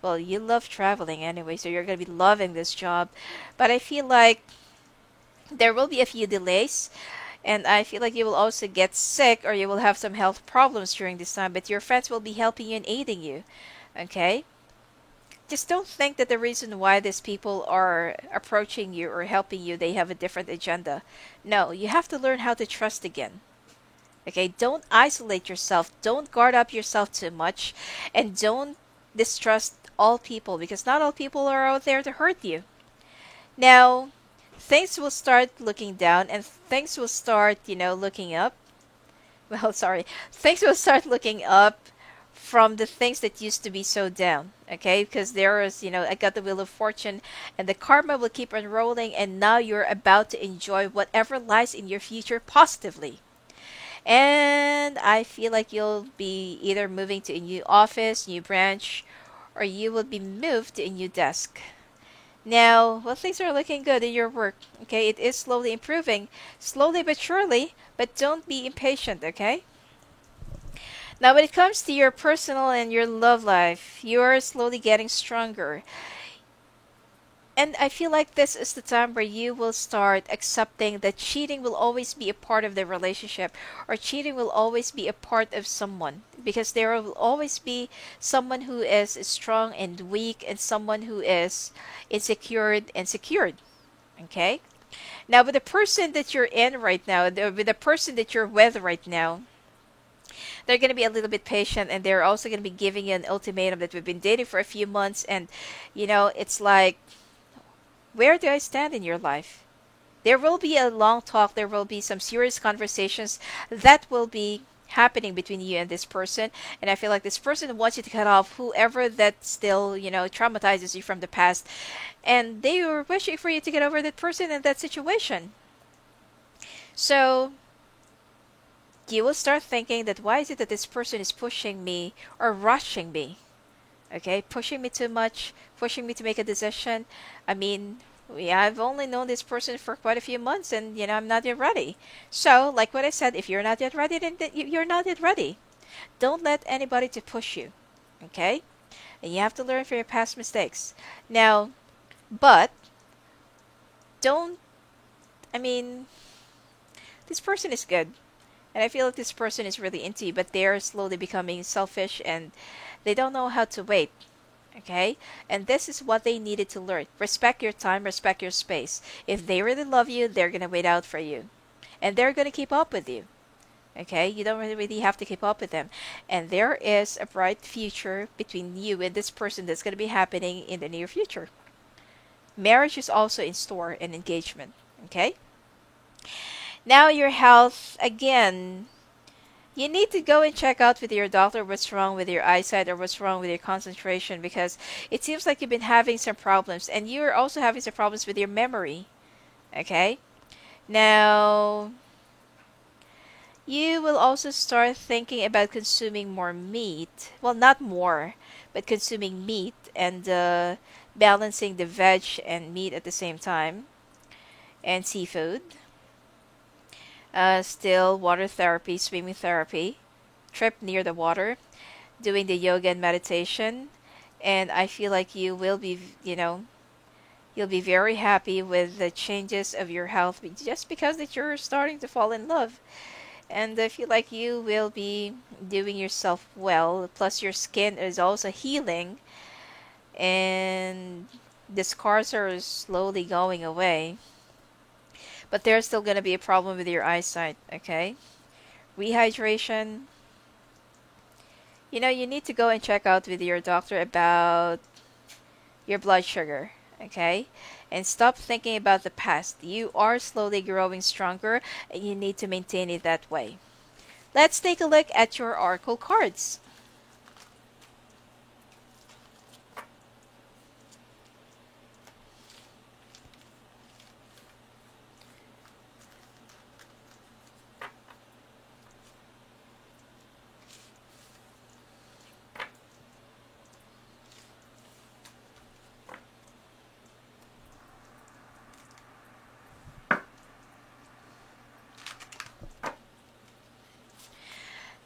Well, you love traveling anyway, so you're going to be loving this job. But I feel like there will be a few delays, and I feel like you will also get sick or you will have some health problems during this time, but your friends will be helping you and aiding you. Okay? Just don't think that the reason why these people are approaching you or helping you, they have a different agenda. No, you have to learn how to trust again. Okay, don't isolate yourself, don't guard up yourself too much, and don't distrust all people because not all people are out there to hurt you. Now, things will start looking down and things will start, looking up. Well, sorry. Things will start looking up from the things that used to be so down. Okay? Because there is, I got the Wheel of Fortune and the karma will keep unrolling, and now you're about to enjoy whatever lies in your future positively. And I feel like you'll be either moving to a new office, new branch, or you will be moved to a new desk. Now, well, things are looking good in your work. Okay, it is slowly improving, slowly but surely, but don't be impatient, okay? Now, when it comes to your personal and your love life, you're slowly getting stronger. And I feel like this is the time where you will start accepting that cheating will always be a part of the relationship, or cheating will always be a part of someone, because there will always be someone who is strong and weak and someone who is insecure and secured. Okay? Now, with the person that you're in right now, with the person that you're with right now, they're going to be a little bit patient, and they're also going to be giving you an ultimatum that we've been dating for a few months, and it's like, where do I stand in your life? There will be a long talk. There will be some serious conversations that will be happening between you and this person. And I feel like this person wants you to cut off whoever that still, traumatizes you from the past. And they are wishing for you to get over that person and that situation. So you will start thinking that why is it that this person is pushing me or rushing me? Okay, pushing me too much, pushing me to make a decision. I mean, I've only known this person for quite a few months, and I'm not yet ready. So, like what I said, if you're not yet ready, then you're not yet ready. Don't let anybody to push you. Okay, and you have to learn from your past mistakes. Now, but don't. I mean, this person is good, and I feel like this person is really into you, but they're slowly becoming selfish, and they don't know how to wait. Okay? And this is what they needed to learn. Respect your time, respect your space. If they really love you, they're going to wait out for you. And they're going to keep up with you. Okay? You don't really have to keep up with them. And there is a bright future between you and this person that's going to be happening in the near future. Marriage is also in store and engagement. Okay? Now, your health, again, you need to go and check out with your doctor what's wrong with your eyesight or what's wrong with your concentration, because it seems like you've been having some problems, and you're also having some problems with your memory. Okay? Now, you will also start thinking about consuming more meat. Well, not more, but consuming meat and balancing the veg and meat at the same time, and seafood. Still, water therapy, swimming therapy, trip near the water, doing the yoga and meditation, and I feel like you will be, you'll be very happy with the changes of your health just because that you're starting to fall in love. And I feel like you will be doing yourself well. Plus, your skin is also healing, and the scars are slowly going away. But there's still going to be a problem with your eyesight, okay? Rehydration. You need to go and check out with your doctor about your blood sugar, okay? And stop thinking about the past. You are slowly growing stronger, and you need to maintain it that way. Let's take a look at your oracle cards.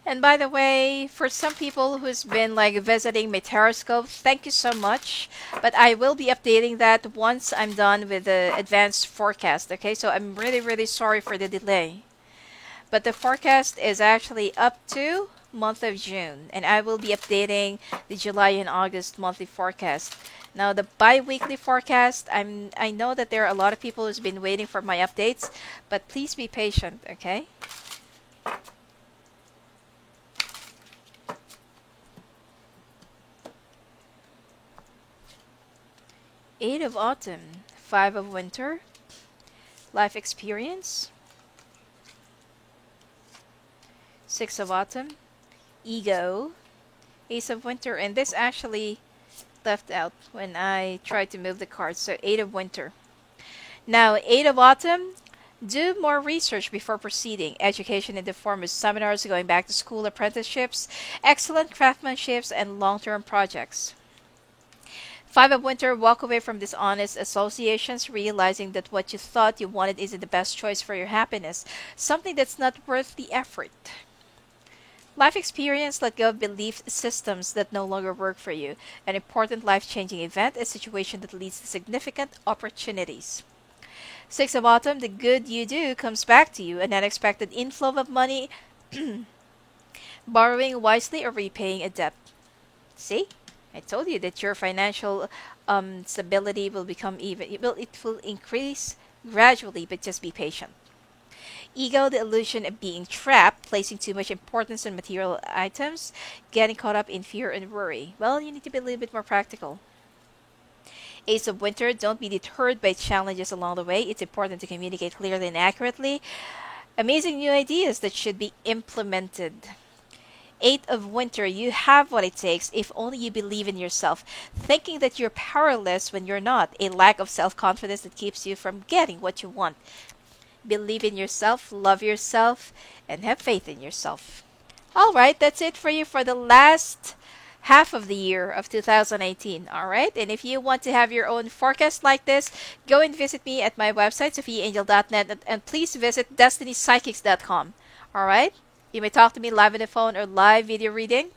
And by the way, for some people who's been like visiting my Terrascope, thank you so much. But I will be updating that once I'm done with the advanced forecast. Okay, so I'm really, really sorry for the delay. But the forecast is actually up to month of June, and I will be updating the July and August monthly forecast. Now the bi-weekly forecast, I know that there are a lot of people who's been waiting for my updates, but please be patient, okay? Eight of Autumn, Five of Winter, Life Experience, Six of Autumn, Ego, Ace of Winter, and this actually left out when I tried to move the cards, so Eight of Winter. Now, Eight of Autumn, do more research before proceeding. Education in the form of seminars, going back to school, apprenticeships, excellent craftsmanships, and long-term projects. Five of Winter, walk away from dishonest associations, realizing that what you thought you wanted isn't the best choice for your happiness, something that's not worth the effort. Life experience, let go of belief systems that no longer work for you. An important life-changing event, a situation that leads to significant opportunities. Six of Autumn, the good you do comes back to you, an unexpected inflow of money, borrowing wisely or repaying a debt. See? I told you that your financial stability will become even. It will increase gradually, but just be patient. Ego, the illusion of being trapped, placing too much importance on material items, getting caught up in fear and worry. Well, you need to be a little bit more practical. Ace of Winter, don't be deterred by challenges along the way. It's important to communicate clearly and accurately. Amazing new ideas that should be implemented. Eight of Winter, you have what it takes if only you believe in yourself. Thinking that you're powerless when you're not. A lack of self-confidence that keeps you from getting what you want. Believe in yourself, love yourself, and have faith in yourself. Alright, that's it for you for the last half of the year of 2018. All right. And if you want to have your own forecast like this, go and visit me at my website, sophiaangel.net, and please visit destinypsychics.com. All right. You may talk to me live on the phone or live video reading,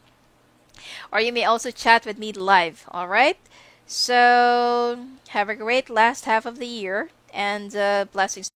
or you may also chat with me live. All right. So have a great last half of the year, and blessings.